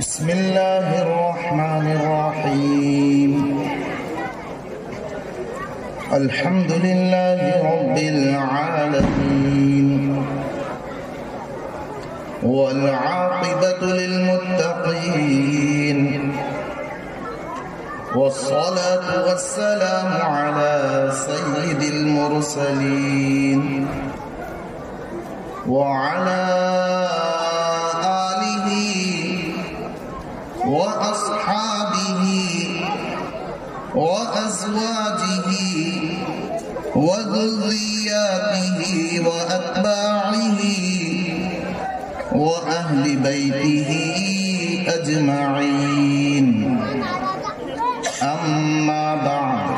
بسم الله الرحمن الرحيم. الحمد لله رب العالمين، والعاقبة للمتقين، والصلاة والسلام على سيد المرسلين وعلى آله وأصحابه وأزواجه وذرياته وأتباعه وأهل بيته أجمعين. أما بعد،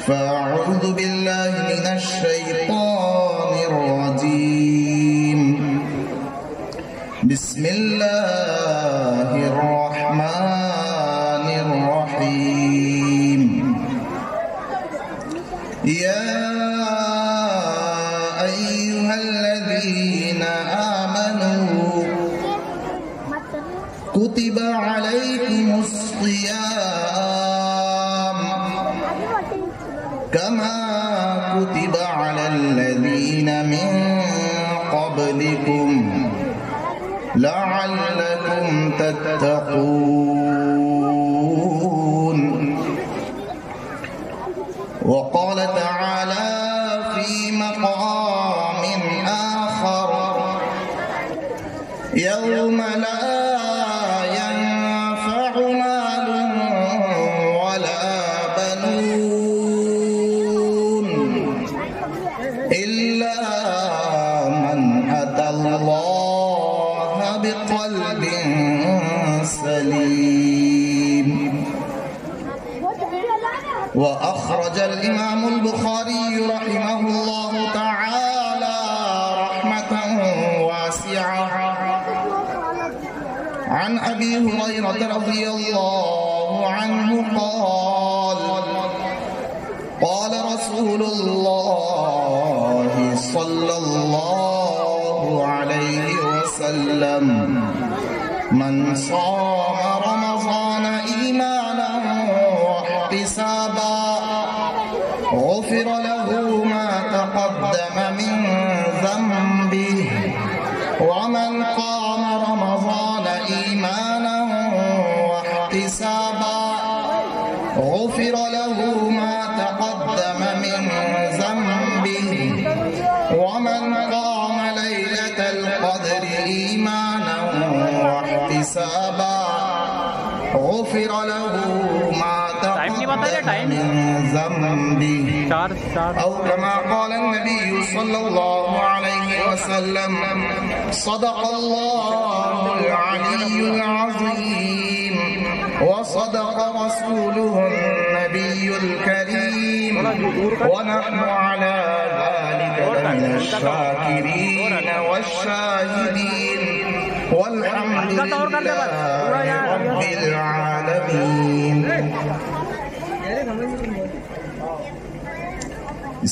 فأعوذ بالله من الشيطان الرجيم. بسم الله الرحمن الرحيم. يا أيها الذين آمنوا كتب عليكم الصيام كما كتب على الذين من قبلكم لعلكم تتقون. وقال تعالى في مقام آخر: يوم لا ينفع مال ولا بنون إلا من أتى الله بقلب سليم. وأخرج الإمام البخاري رحمه الله تعالى رحمة واسعة عن أبي هريرة رضي الله عنه قال: قال رسول الله صلى الله عليه وسلم: من صام رمضان إيمانا واحتسابا غفر له ما تقدم من ذنبه، ومن قام رمضان إيمانا واحتسابا غفر له ما تقدم من ذنبه، ومن قام ليلة القدر إيمانا واحتسابا غفر له ما تقدم من ذنبه، أو كما قال النبي صلى الله عليه وسلم: صدق الله العلي العظيم، وصدق رسوله النبي الكريم، ونحن على ذلك من الشاكرين والشاهدين، والحمد لله رب العالمين.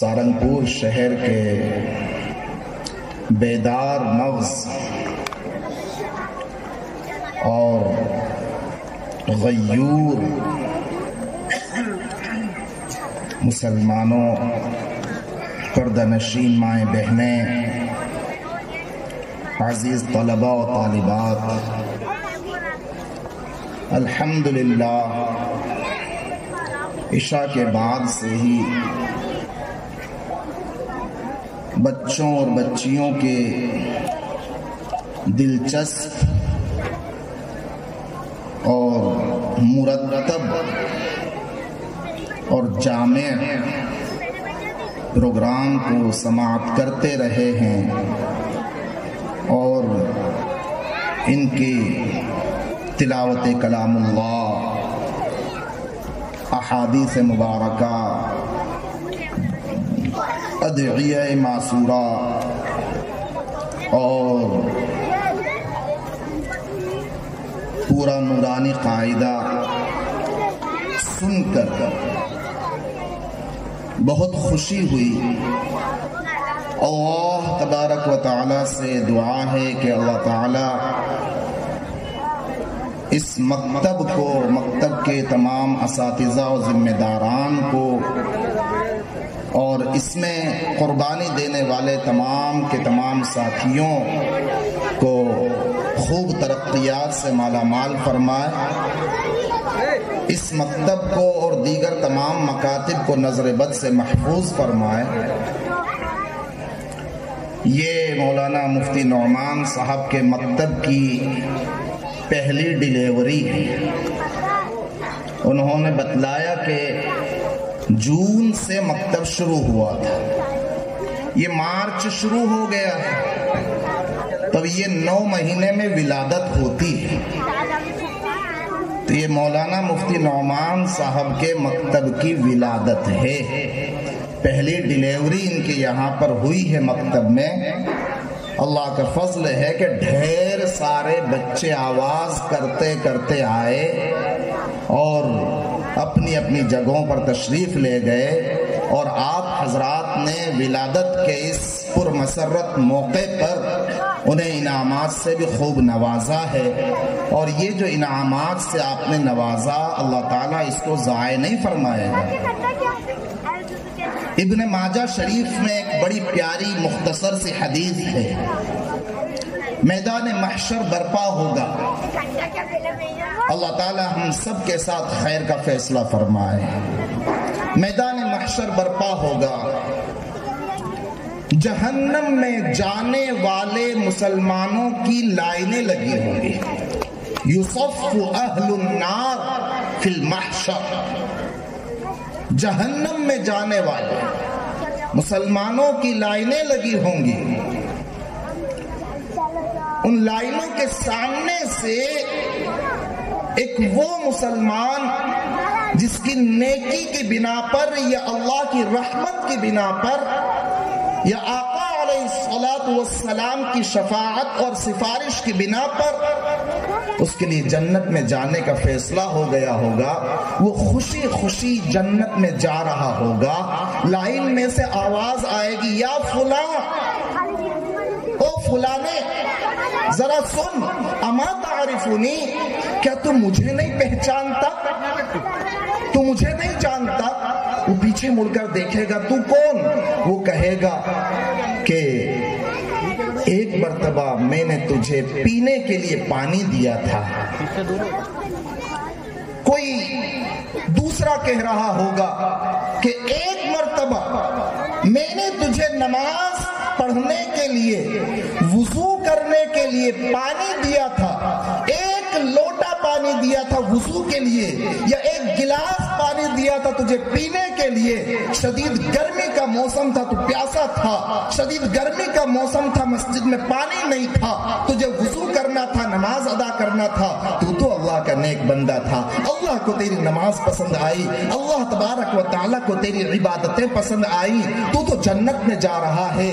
سہارنپور شہر کے بیدار مغز اور غیور مسلمانوں، پردہ نشین مائیں بہنیں، عزیز طلباء و طالبات، الحمدللہ عشاء کے بعد سے ہی بچوں اور بچیوں کے دلچسپ اور مرتب اور جامع پروگرام کو سماعت کرتے رہے ہیں اور ان کی تلاوت کلام اللہ، احادیث مبارکہ، ادعیہ معصورہ اور پورا نورانی قاعدہ سن کر بہت خوشی ہوئی۔ اللہ تبارک و تعالی سے دعا ہے کہ اللہ تعالی اس مکتب کو، مکتب کے تمام اساتذہ و ذمہ داران کو اور اس میں قربانی دینے والے تمام کے تمام ساتھیوں کو خوب ترقیات سے مالا مال فرمائے، اس مکتب کو اور دیگر تمام مکاتب کو نظر بد سے محفوظ فرمائے۔ یہ مولانا مفتی نعمان صاحب کے مکتب کی پہلی ڈیلیوری ہے۔ انہوں نے بتلایا کہ جون سے مکتب شروع ہوا تھا، یہ مارچ شروع ہو گیا، تب یہ 9 مہینے میں ولادت ہوتی ہے۔ تو یہ مولانا مفتی نعمان صاحب کے مکتب کی ولادت ہے، پہلی ڈیلیوری ان کے یہاں پر ہوئی ہے مکتب میں۔ اللہ کا فضل ہے کہ ڈھیر سارے بچے آواز کرتے کرتے آئے اور اپنی اپنی جگہوں پر تشریف لے گئے، اور آپ حضرات نے ولادت کے اس پرمسرت موقع پر انہیں انعامات سے بھی خوب نوازا ہے، اور یہ جو انعامات سے آپ نے نوازا اللہ تعالیٰ اس کو ضائع نہیں فرمائے گا۔ ابن ماجہ شریف میں ایک بڑی پیاری مختصر سی حدیث ہے، میدان محشر برپا ہوگا، اللہ تعالی ہم سب کے ساتھ خیر کا فیصلہ فرمائے۔ میدان محشر برپا ہوگا، جہنم میں جانے والے مسلمانوں کی لائنیں لگی ہوں گی، یصف اہل النار فی المحشر، جہنم میں جانے والے مسلمانوں کی لائنیں لگی ہوں گی، ان لائنوں کے سامنے سے ایک وہ مسلمان جس کی نیکی کی بنا پر یا اللہ کی رحمت کی بنا پر یا آقا علیہ الصلوۃ والسلام کی شفاعت اور سفارش کی بنا پر اس کے لیے جنت میں جانے کا فیصلہ ہو گیا ہوگا، وہ خوشی خوشی جنت میں جا رہا ہوگا، لائن میں سے آواز آئے گی، یا فلاں، او فلانے ذرا سن، اما تعرفونی، کیا تم مجھے نہیں پہچانتا، تو مجھے نہیں جانتا؟ وہ پیچھے مڑ کر دیکھے گا، تو کون؟ وہ کہے گا کہ ایک مرتبہ میں نے تجھے پینے کے لیے پانی دیا تھا۔ کوئی دوسرا کہہ رہا ہوگا کہ ایک مرتبہ میں نے تجھے نماز پڑھنے کے لیے، وضو کرنے کے لیے پانی دیا تھا، ایک لوٹا پانی دیا تھا وضو کے لیے، یا ایک گلاس پانی دیا تھا تجھے پینے کے لیے، شدید گرمی کا موسم تھا، تو پیاسا تھا، شدید گرمی کا موسم تھا، مسجد میں پانی نہیں تھا، تجھے وضو کرنا تھا، نماز ادا کرنا تھا، تو اللہ کا نیک بندہ تھا، اللہ کو تیری نماز پسند آئی، اللہ تبارک و تعالیٰ کو تیری عبادتیں پسند آئی، تو جنت میں جا رہا ہے،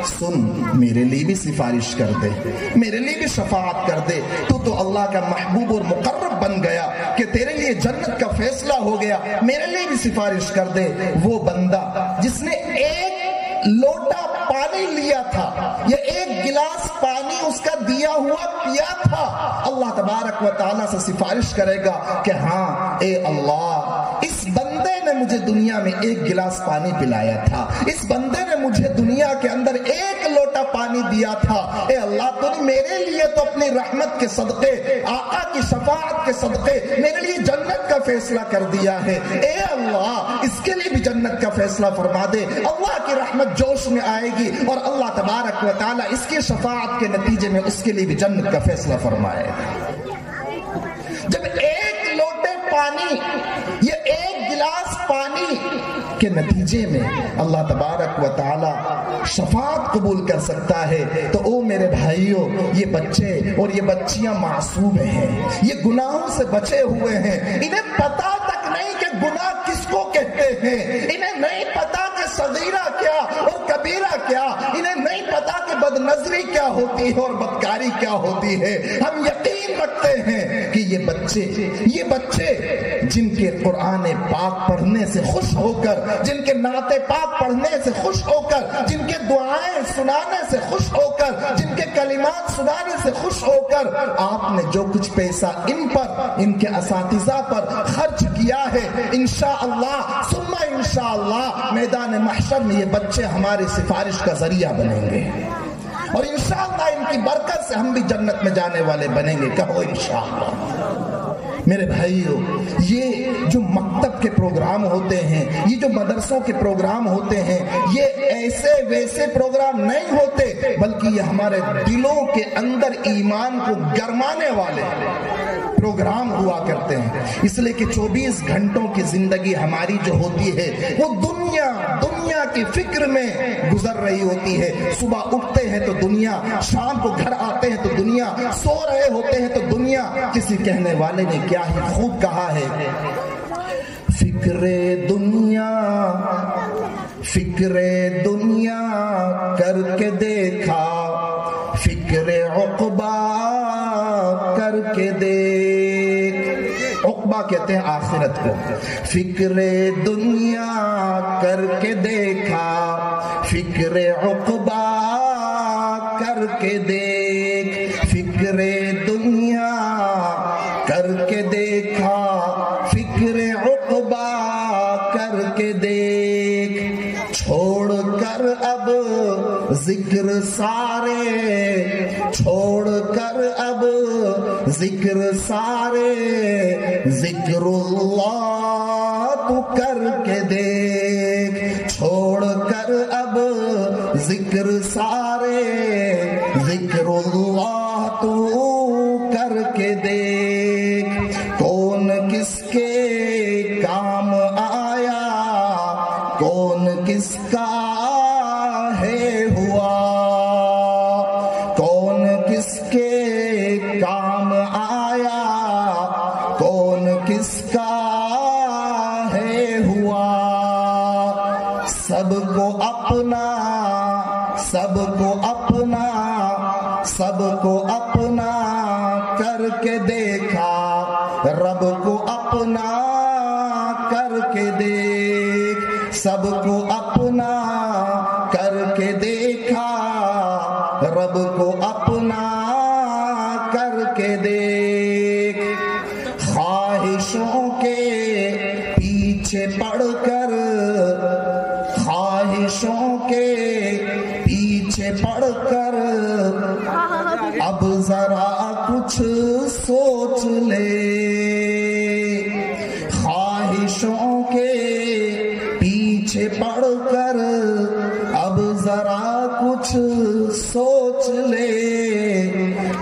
سن میرے لیے بھی سفارش کر دے، میرے لیے بھی شفاعت کر دے، تو اللہ کا محبوب اور مقرب بن گیا کہ تیرے لیے جنت کا فیصلہ ہو گیا، میرے لیے بھی سفارش کر دے۔ وہ بندہ جس نے ایک لوٹا پانی لیا تھا یا ایک گلاس پانی اس کا دیا ہوا پیا تھا، اللہ تبارک و تعالیٰ سے سفارش کرے گا کہ ہاں اے اللہ، اس بندے نے مجھے دنیا میں ایک گلاس پانی پلایا تھا، اس بندے نے مجھے دنیا کے اندر ایک لوٹا پانی دیا تھا، اے اللہ تو نے میرے لیے تو اپنی رحمت کے صدقے، آقا کی شفاعت کے صدقے میرے لیے جنت کا فیصلہ کر دیا ہے، اے اللہ اس کے لیے بھی جنت کا فیصلہ فرما دے۔ اللہ کی رحمت جوش میں آئے گی اور اللہ تبارک و تعالیٰ اس کی شفاعت کے نتیجے میں اس کے لیے بھی جنت کا فیصلہ فرمائے گا۔ جب ایک لوٹے پانی یا ایک گلاس پانی کے نتیجے میں اللہ تبارک و تعالی شفاعت قبول کر سکتا ہے تو او میرے بھائیوں، یہ بچے اور یہ بچیاں معصوم ہیں، یہ گناہوں سے بچے ہوئے ہیں، انہیں پتا تک نہیں کہ گناہ کس کو کہتے ہیں، انہیں نہیں پتا کہ صغیرہ کیا اور کبیرہ کیا، انہیں نہیں پتا کہ بد نظری کیا ہوتی ہے اور بدکاری کیا ہوتی ہے۔ ہم یقین رکھتے ہیں کہ یہ بچے جن کے قرآن پاک پڑھنے سے خوش ہو کر، جن کے نعت پاک پڑھنے سے خوش ہو کر، جن کے دعائیں سنانے سے خوش ہو کر، جن کے کلمات سنانے سے خوش ہو کر آپ نے جو کچھ پیسہ ان پر، ان کے اساتذہ پر خرچ کیا ہے، انشاءاللہ ثم انشاءاللہ میدان محشر میں یہ بچے ہماری سفارش کا ذریعہ بنیں گے اور انشاءاللہ ان کی برکت سے ہم بھی جنت میں جانے والے بنیں گے، کہو انشاءاللہ۔ میرے بھائیو، یہ جو مکتب کے پروگرام ہوتے ہیں، یہ جو مدرسوں کے پروگرام ہوتے ہیں، یہ ایسے ویسے پروگرام نہیں ہوتے، بلکہ یہ ہمارے دلوں کے اندر ایمان کو گرمانے والے پروگرام ہوا کرتے ہیں، اس لیے کہ 24 گھنٹوں کی زندگی ہماری جو ہوتی ہے وہ دنیا کی فکر میں گزر رہی ہوتی ہے۔ صبح اٹھتے ہیں تو دنیا، شام کو گھر آتے ہیں تو دنیا، سو رہے ہوتے ہیں تو دنیا۔ کسی کہنے والے نے کیا ہی خوب کہا ہے، فکر دنیا کر کے دیکھا، فکر عقبہ کر کے دیکھ۔ عقبہ کہتے ہیں آخرت کو۔ فکر دنیا کر کے دیکھا، فکر عقبہ کر کے دیکھ، فکر دنیا کر کے دیکھا، فکر عقبہ کر کے دیکھ، چھوڑ کر اب ذکر سارے، چھوڑ کر اب ذکر سارے، ذکر اللہ تو کر کے دیکھ، چھوڑ کر اب ذکر سارے، ذکر اللہ تو کر کے دیکھ، کون کس کے کام آیا، کون کس کا ہے ہوا، کون کس کے کام آیا، کون کس کا ہے ہوا، سب کو اپنا، سب کو اپنا، سب کو اپنا کر کے دیکھا، رب کو اپنا کر کے دیکھ، سب کو اپنا کر کے دیکھا، رب کو اپنا کر کے دیکھ، خواہشوں کے پیچھے پڑ کر، خواہشوں کے پیچھے پڑ کر اب ذرا کچھ سوچ لے، خواہشوں کے پیچھے پڑ کر اب ذرا کچھ سوچ لے،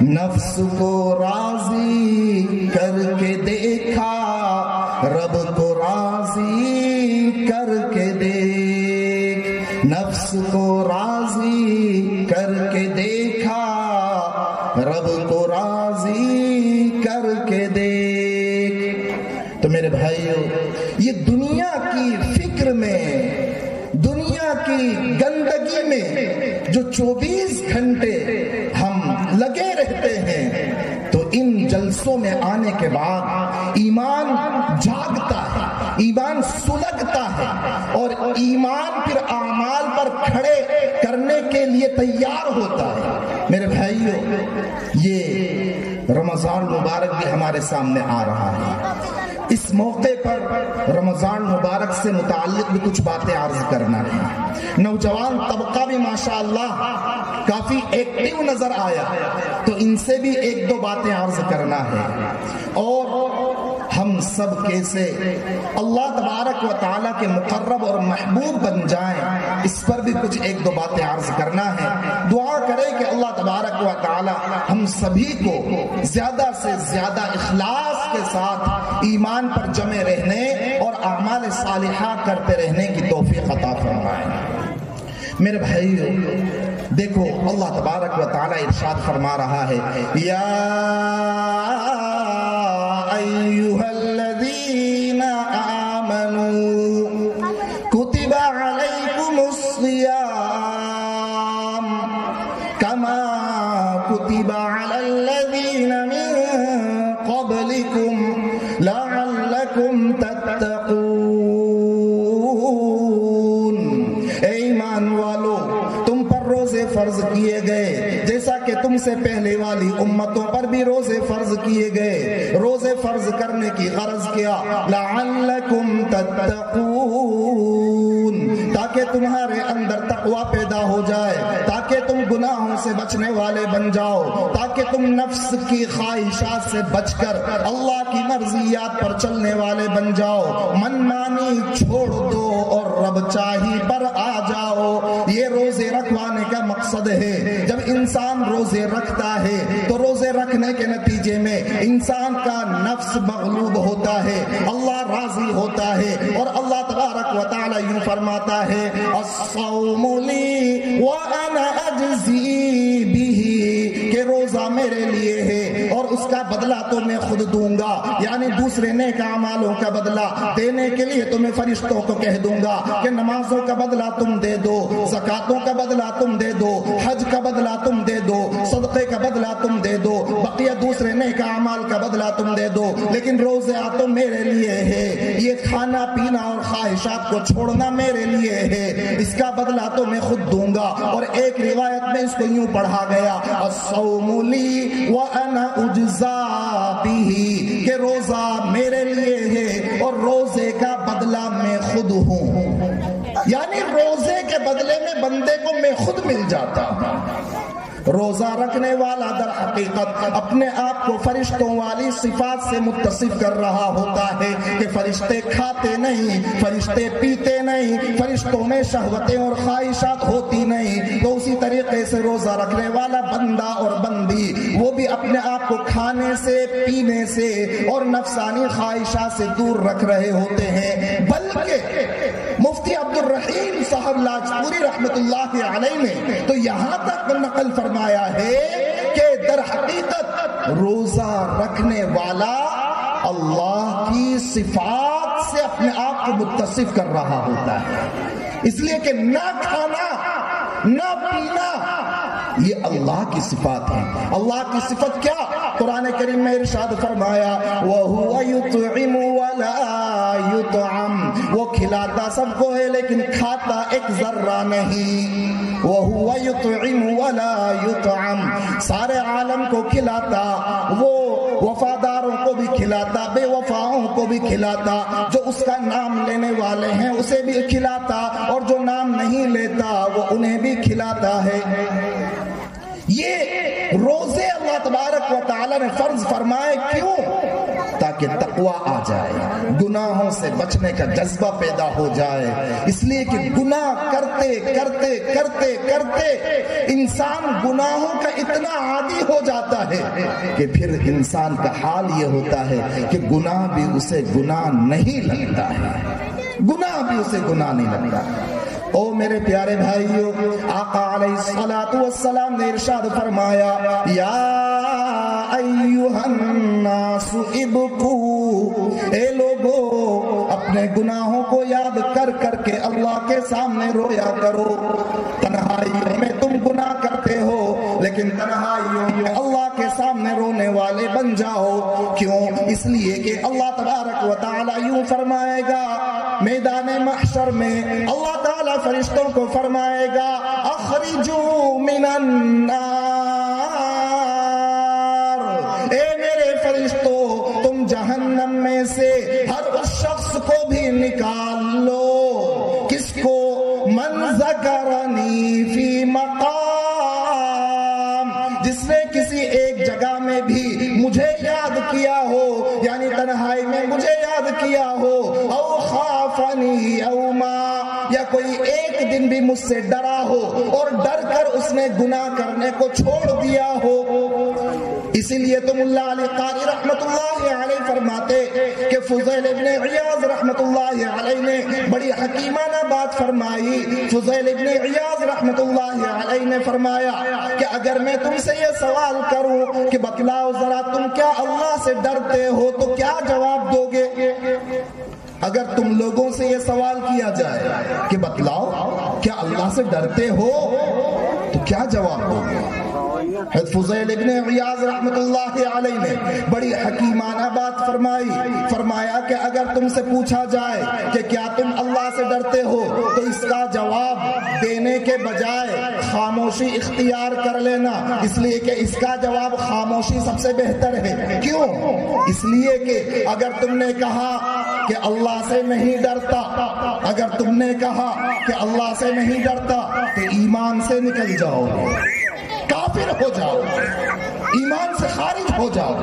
نفس کو راضی کر کے دیکھا، رب کو راضی کر کے دیکھ، نفس کو راضی کر کے دیکھا، رب کو راضی کر کے دیکھ۔ تو میرے بھائیو، یہ دنیا کی فکر میں، دنیا کی گندگی میں جو 24 گھنٹے ہم لگے رہتے ہیں، تو ان جلسوں میں آنے کے بعد ایمان جاگتا ہے، ایمان سلگتا ہے اور ایمان پھر اعمال پر کھڑے کرنے کے لیے تیار ہوتا ہے۔ میرے بھائیو، یہ رمضان مبارک بھی ہمارے سامنے آ رہا ہے۔ اس موقع پر رمضان مبارک سے متعلق بھی کچھ باتیں عرض کرنا ہے۔ نوجوان طبقہ بھی ماشاءاللہ کافی ایکٹیو نظر آیا، تو ان سے بھی ایک دو باتیں عرض کرنا ہے، اور ہم سب کیسے اللہ تبارک و تعالیٰ کے مقرب اور محبوب بن جائیں، اس پر بھی کچھ ایک دو باتیں عرض کرنا ہے۔ دعا کریں کہ اللہ تبارک و تعالیٰ ہم سبھی کو زیادہ سے زیادہ اخلاص کے ساتھ ایمان پر جمے رہنے اور اعمال صالحہ کرتے رہنے کی توفیق عطا فرمائے۔ میرے بھائیو، دیکھو اللہ تبارک و تعالیٰ ارشاد فرما رہا ہے، یا ایھا الذین آمنوا کتب علیکم الصیام کما کتب علی الذین من قبلکم لعلکم تتقون۔ اے ایمان والو، تم پر روزے فرض کیے گئے جیسا کہ تم سے پہلے والی امتوں پر بھی روزے فرض کیے گئے۔ روزے فرض کرنے کی غرض کیا؟ لعلکم تتقون، تاکہ تمہارے اندر تقوی پیدا ہو جائے، تاکہ تم گناہوں سے بچنے والے بن جاؤ، تاکہ تم نفس کی خواہشات سے بچ کر اللہ کی مرضیات پر چلنے والے بن جاؤ، من مانی چھوڑ دو اور رب چاہی پر آ جاؤ۔ یہ روزے رکھوانے کا مقصد ہے۔ جب انسان روزے رکھتا ہے تو روزے رکھنے کے نتیجے میں انسان کا نفس مغلوب ہوتا ہے، اللہ راضی ہوتا ہے، اور اللہ تبارک و تعالی یوں فرماتا ہے، الصوم لی وانا اجزی بہ، کہ روزہ میرے لیے ہے اور اس کا بدلہ تو میں خود دوں گا، یعنی دوسرے نیک اعمالوں کا بدلہ دینے کے لیے تو میں فرشتوں کو کہہ دوں گا کہ نمازوں کا بدلہ تم دے دو، زکاتوں کا بدلہ تم دے دو، حج کا بدلہ تم دے دو، صدقے کا بدلہ تم دے دو، بقیہ دوسرے نیک اعمال کا بدلہ تم دے دو، لیکن روزہ تو میرے لیے ہے، یہ کھانا پینا اور خواہشات کو چھوڑنا میرے لیے ہے، اس کا بدلہ تو میں خود دوں گا۔ اور ایک روایت میں اس کو یوں پڑھا گیا، الصوم لی وانا اجزا بہ، کہ روزہ میرے لیے ہے اور روزے کا بدلہ میں خود ہوں، یعنی روزے کے بدلے میں بندے کو میں خود مل جاتا ہوں۔ روزہ رکھنے والا در حقیقت اپنے آپ کو فرشتوں والی صفات سے متصف کر رہا ہوتا ہے کہ فرشتے کھاتے نہیں، فرشتے پیتے نہیں، فرشتوں میں شہوتیں اور خواہشات ہوتی نہیں، تو اسی طریقے سے روزہ رکھنے والا بندہ اور بندی وہ بھی اپنے آپ کو کھانے سے، پینے سے اور نفسانی خواہشات سے دور رکھ رہے ہوتے ہیں۔ بلکہ مفتی عبد الرحیم صاحب لاجپوری رحمت اللہ علیہ نے تو یہاں تک نقل فرمایا ہے کہ در حقیقت روزہ رکھنے والا اللہ کی صفات سے اپنے آپ کو متصف کر رہا ہوتا ہے، اس لیے کہ نہ کھانا نہ پینا یہ اللہ کی صفات ہے۔ اللہ کی صفت کیا؟ قرآن کریم میں ارشاد فرمایا، وَهُوَ يُطْعِمُ وَلَا يُطْعَمُ، وہ کھلاتا سب کو ہے لیکن کھاتا ایک ذرہ نہیں۔ وَهُوَ يُطْعِمُ وَلَا يُطْعَمُ، سارے عالم کو کھلاتا، وہ وفاداروں کو بھی کھلاتا، بے وفاؤں کو بھی کھلاتا، جو اس کا نام لینے والے ہیں اسے بھی کھلاتا، اور جو نام نہیں لیتا وہ انہیں بھی کھلاتا ہے۔ یہ روزے اللہ تبارک و تعالی نے فرض فرمائے، کیوں؟ تاکہ تقوی آ جائے، گناہوں سے بچنے کا جذبہ پیدا ہو جائے، اس لیے کہ گناہ کرتے کرتے کرتے کرتے انسان گناہوں کا اتنا عادی ہو جاتا ہے کہ پھر انسان کا حال یہ ہوتا ہے کہ گناہ بھی اسے گناہ نہیں لگتا ہے، گناہ بھی اسے گناہ نہیں لگتا۔ او میرے پیارے بھائیو، آقا علیہ الصلوۃ والسلام نے ارشاد فرمایا، یا ایھا الناس ابکو، اے لوگو اپنے گناہوں کو یاد کر کر کے اللہ کے سامنے رویا کرو۔ تنہائیوں میں تم گناہ کرتے ہو لیکن تنہائیوں میں اللہ کے سامنے رونے والے بن جاؤ. کیوں؟ اس لیے کہ اللہ تبارک و تعالی یوں فرمائے گا میدان محشر میں، اللہ تعالی فرشتوں کو فرمائے گا اخرجوا من النار، اے میرے فرشتوں تم جہنم میں سے ہر اس شخص کو بھی نکال لو. کس کو؟ من ذکرنی فی مقام، جس نے کسی ایک جگہ میں بھی مجھے یاد کیا ہو، یعنی تنہائی میں مجھے یاد کیا ہو، او خافنی یوما، یا کوئی ایک دن بھی مجھ سے ڈرا ہو اور ڈر کر اس نے گناہ کرنے کو چھوڑ دیا ہو. اسی لیے تو ملا علی قاری رحمت اللہ علیہ فرماتے کہ فضیل ابن عیاض رحمت اللہ علیہ نے بڑی حکیمانہ بات فرمائی. فضیل ابن عیاض رحمت اللہ علیہ نے فرمایا کہ اگر میں تم سے یہ سوال کروں کہ بتلاؤ ذرا تم کیا اللہ سے ڈرتے ہو تو کیا جواب دو گے؟ اگر تم لوگوں سے یہ سوال کیا جائے کہ بتلاؤ کیا اللہ سے ڈرتے ہو تو کیا جواب دو گے؟ فضیل ابن عیاض رحمت اللہ علیہ نے بڑی حکیمانہ بات فرمائی. فرمایا کہ اگر تم سے پوچھا جائے کہ کیا تم اللہ سے ڈرتے ہو تو اس کا جواب دینے کے بجائے خاموشی اختیار کر لینا، اس لیے کہ اس کا جواب خاموشی سب سے بہتر ہے. کیوں؟ اس لیے کہ اگر تم نے کہا کہ اللہ سے نہیں ڈرتا، اگر تم نے کہا کہ اللہ سے نہیں ڈرتا تو ایمان سے نکل جاؤ، کافر ہو جاؤ، ایمان سے خارج ہو جاؤ.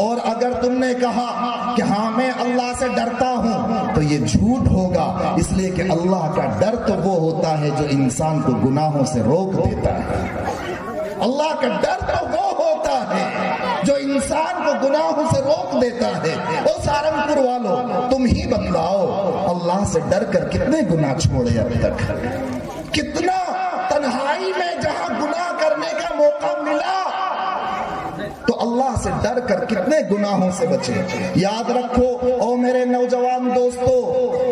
اور اگر تم نے کہا کہ ہاں میں اللہ سے ڈرتا ہوں تو یہ جھوٹ ہوگا، اس لیے کہ اللہ کا ڈر تو وہ ہوتا ہے جو انسان کو گناہوں سے روک دیتا ہے. اللہ کا ڈر تو وہ ہوتا ہے جو انسان کو گناہوں سے روک دیتا ہے. او سہارنپور والوں تم ہی بتلاؤ اللہ سے ڈر کر کتنے گناہ چھوڑے اب تک؟ کتنا تنہائی میں جہاں گناہ کرنے کا موقع ملا تو اللہ سے ڈر کر کتنے گناہوں سے بچے. یاد رکھو او میرے نوجوان دوستو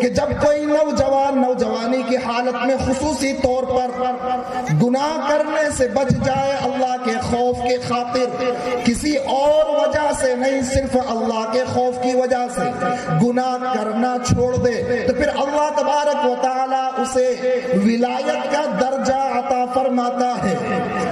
کہ جب کوئی نوجوان نوجوانی کی حالت میں خصوصی طور پر گناہ کرنے سے بچ جائے اللہ کے خوف کے خاطر، کسی اور وجہ سے نہیں، صرف اللہ کے خوف کی وجہ سے گناہ کرنا چھوڑ دے تو پھر اللہ تبارک و تعالی اسے ولایت کا درجہ عطا فرماتا ہے.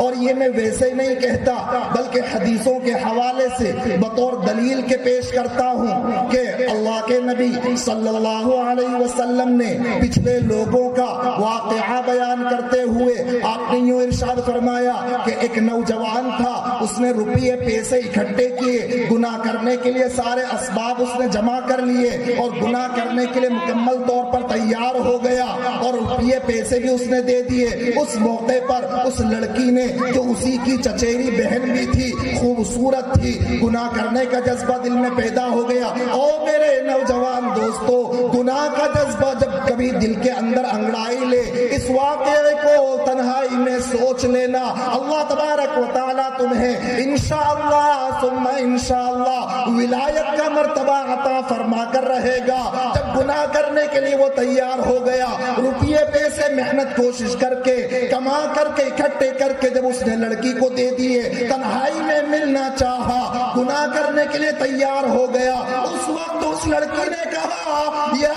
اور یہ میں ویسے نہیں کہتا بلکہ حدیثوں کے حوالے سے بطور دلیل کے پیش کرتا ہوں کہ اللہ کے نبی صلی اللہ علیہ وسلم نے پچھلے لوگوں کا واقعہ بیان کرتے ہوئے آپ نے یوں ارشاد فرمایا کہ ایک نوجوان تھا، اس نے روپیے پیسے اکٹھے کیے، گناہ کرنے کے لیے سارے اسباب اس نے جمع کر لیے اور گناہ کرنے کے لیے مکمل طور پر تیار ہو گیا اور روپیے پیسے بھی اس نے دے دیے. اس موقع پر اس لڑکی نے جو اسی کی چچیری بہن بھی تھی، خوبصورت تھی، گناہ کرنے کا جذبہ دل میں پیدا ہو گیا. او میرے نوجوان دوستو، گناہ کا جذبہ جب کبھی دل کے اندر انگڑائی لے، اس واقعے کو تنہائی میں سوچ لینا، اللہ تبارک و تعالیٰ تمہیں انشاءاللہ ثم انشاءاللہ ولایت کا مرتبہ عطا فرما کر رہے گا. جب گناہ کرنے کے لیے وہ تیار ہو گیا، روپیے پیسے محنت کوشش کر کے کما کر کے اکٹھے کر کے جب اس نے لڑکی کو دے دیے، تنہائی میں ملنا چاہا، گناہ کرنے کے لیے تیار ہو گیا، اس وقت اس لڑکی نے کہا یا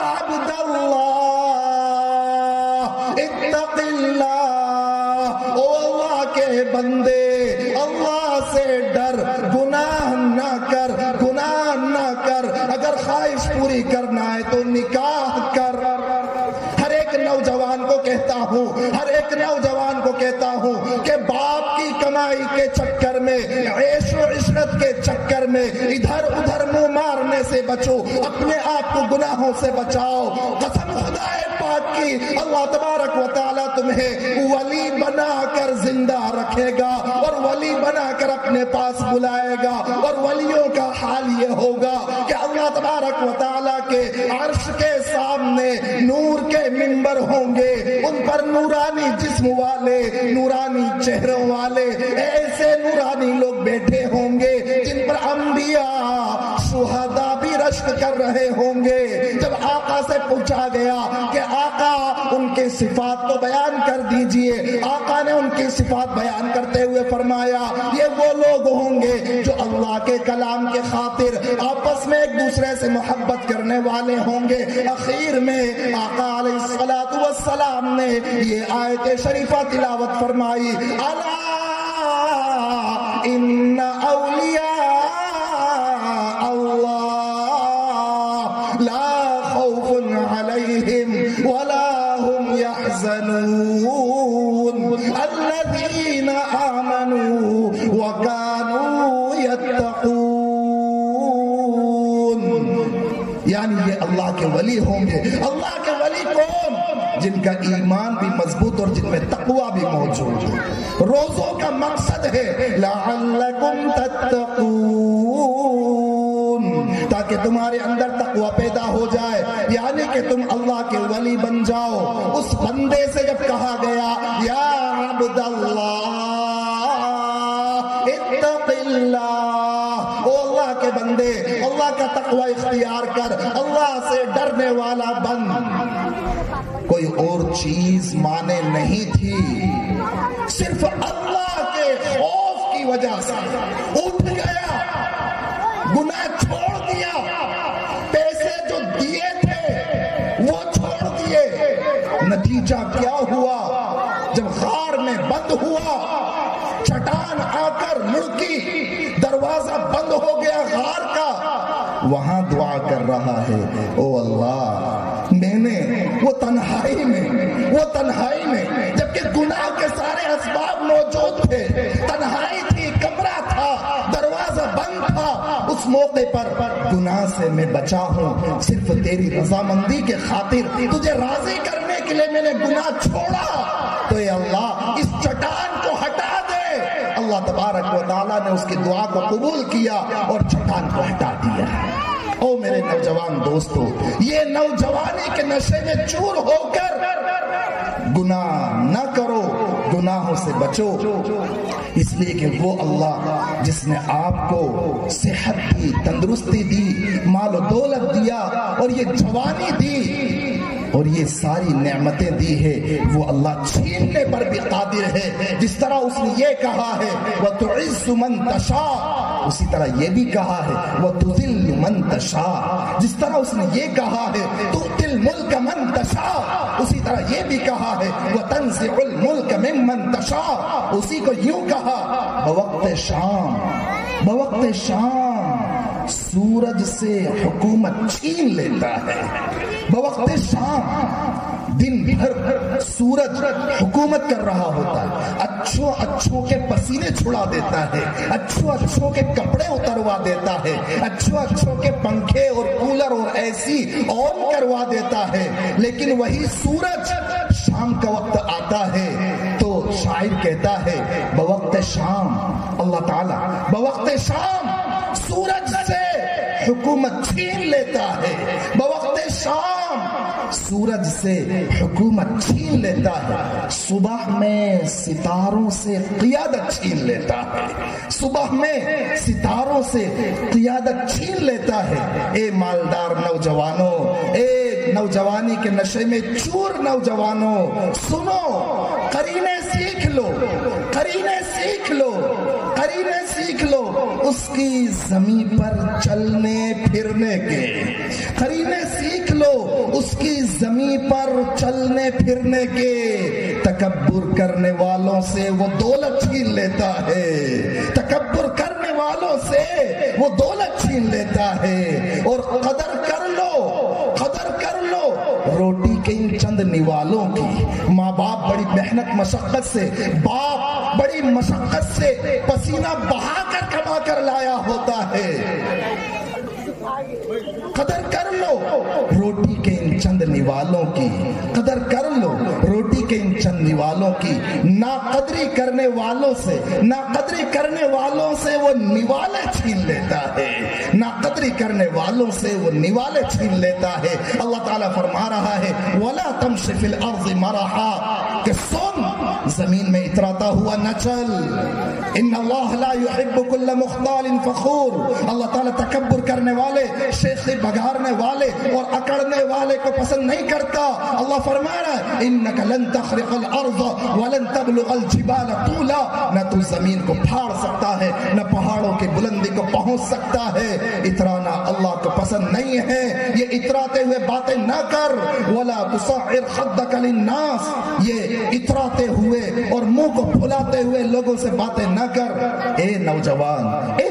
عبد اللہ اتق اللہ، او اللہ کے بندے اللہ سے ڈر، گناہ نہ کر، گناہ نہ کر، اگر خواہش پوری کرنا ہے تو نکاح کر. ہر ایک نوجوان کو کہتا ہوں، ہر ایک نوجوان کو کہتا ہوں کہ باپ کی کمائی کے چکر میں، عیش و عشرت کے چکر میں ادھر ادھر منہ مارنے سے بچو، اپنے آپ کو گناہوں سے بچاؤ. قسم خدا پاک کی اللہ تبارک و تعالیٰ تمہیں ولی بنا کر زندہ رکھے گا اور ولی بنا کر اپنے پاس بلائے گا. اور ولیوں کا حال یہ ہوگا کہ اللہ تبارک و تعالیٰ کے عرش کے سامنے نور کے منبر ہوں گے، ان پر نورانی جسم والے، نورانی چہروں والے ایسے نورانی لوگ بیٹھے ہوں گے جن پر انبیاء شہداء بھی رشک کر رہے ہوں گے. جب آقا سے پوچھا گیا کہ آقا ان کی صفات تو بیان کر دیجئے. آقا نے ان کی صفات بیان کرتے ہوئے فرمایا یہ وہ لوگ ہوں گے جو اللہ کے کلام کے خاطر آپس میں ایک دوسرے سے محبت کرنے والے ہوں گے. اخیر میں آقا علیہ الصلوۃ والسلام نے یہ آیت شریفہ تلاوت فرمائی الا ان اولیاء اللہ لا خوف علیہم ولا هم يحزنون الذین آمنوا وكانوا يتقون. یعنی یہ اللہ کے ولی ہوں گے. اللہ کے ولی کون؟ جن کا ایمان بھی مضبوط اور جن میں تقوی بھی موجود ہے. روزوں کا مقصد ہے لعلکم تتقون، تاکہ تمہارے اندر تقوی پیدا ہو جائے، یعنی کہ تم اللہ کے ولی بن جاؤ. اس بندے سے جب کہا گیا یا عبد اللہ اتق اللہ، او اللہ کے بندے اللہ کا تقوی اختیار کر، اللہ سے ڈرنے والا بن. کوئی اور چیز مانے نہیں تھی، صرف اللہ کے خوف کی وجہ سے اٹھ گیا، گناہ چھوڑ دیا، پیسے جو دیے تھے وہ چھوڑ دیے. نتیجہ کیا ہوا؟ جب غار میں بند ہوا، چٹان آ کر مڑکی، دروازہ بند ہو گیا غار کا، وہاں دعا کر رہا ہے او اللہ میں نے وہ تنہائی میں جبکہ گناہ کے سارے اسباب موجود تھے، تنہائی تھی، کمرہ تھا، دروازہ بند تھا، اس موقع پر گناہ سے میں بچا ہوں، صرف تیری رضامندی کے خاطر تجھے راضی کرنے کے لیے میں نے گناہ چھوڑا، تو اے اللہ اس چٹان کو ہٹا دے. اللہ تبارک و تعالیٰ نے اس کی دعا کو قبول کیا اور چٹان کو ہٹا دیا. او میرے نوجوان دوستو، یہ نوجوانی کے نشے میں چور ہو کر گناہ نہ کرو، گناہوں سے بچو، اس لیے کہ وہ اللہ جس نے آپ کو صحت دی، تندرستی دی، مال و دولت دیا اور یہ جوانی دی اور یہ ساری نعمتیں دی ہے، وہ اللہ چھیننے پر بھی قادر ہے. جس طرح اس نے یہ کہا ہے وَتُعِزُّ مَن تَشَاءُ، اسی طرح یہ بھی کہا ہے وَتُذِلُّ مَن تَشَاءُ. جس طرح اس نے یہ کہا ہے تُؤْتِي الْمُلْكَ مَن تَشَاءُ، اسی طرح یہ بھی کہا ہے وَتَنزِعُ الْمُلْكَ مِمَّن تَشَاءُ. اسی کو یوں کہا بوقت شام سورج سے حکومت چھین لیتا ہے. بوقت شام دن بھر سورج حکومت کر رہا ہوتا ہے، اچھوں کے پسینے چھڑا دیتا ہے، اچھوں کے کپڑے اتروا دیتا ہے، اچھوں کے پنکھے اور کولر اور ایسی آن کروا دیتا ہے. لیکن وہی سورج شام کا وقت آتا ہے تو شاعر کہتا ہے بوقت شام، اللہ تعالیٰ بوقت شام سورج سے حکومت چھین لیتا ہے. بوقت شام سورج سے حکومت چھین لیتا ہے. صبح میں ستاروں سے قیادت چھین لیتا ہے، صبح میں ستاروں سے قیادت چھین لیتا ہے. اے مالدار نوجوانوں، اے نوجوانی کے نشے میں چور نوجوانوں، سنو، قرینے سیکھ لو اس کی زمین پر چلنے پھرنے کے. قرینے سیکھ لو اس کی زمین پر چلنے پھرنے کے. تکبر کرنے والوں سے وہ دولت چھین لیتا ہے، تکبر کرنے والوں سے وہ دولت چھین لیتا ہے. اور قدر کر لو روٹی کے ان چند نوالوں کی. ماں باپ بڑی محنت مشقت سے، باپ بڑی مشقت سے پسینہ بہا کر کما کر لایا ہوتا ہے. قدر کر لو روٹی کے ان چند نوالوں کی، قدر کر لو روٹی کے ان چند نوالوں کی. ناقدری کرنے والوں سے وہ نوالے چھین لیتا ہے، ناقدری کرنے والوں سے وہ نوالے چھین لیتا ہے. اللہ تعالیٰ فرما رہا ہے وَلَا تَمْشِ فِي الْأَرْضِ مَرَحًا، کہ سن زمین میں اتراتا ہوا نہ چل. ان اللہ لا يحب كل مختال فخور. اللہ تعالیٰ تکبر کرنے والے، شیخی بگارنے والے اور اکڑنے والے کو پسند نہیں کرتا. اللہ فرما رہا ہے انک لن تخرق الارض ولن تبلغ الجبال طولا. نہ تو زمین کو پھاڑ سکتا ہے، نہ پہاڑوں کی بلندی کو پہنچ سکتا ہے. اترانا اللہ کو پسند نہیں ہے. یہ اتراتے ہوئے باتیں نہ کر. ولا تصعر خدك للناس. یہ اتراتے ہوئے اور منہ کو پھلاتے ہوئے لوگوں سے باتیں نہ کر. اے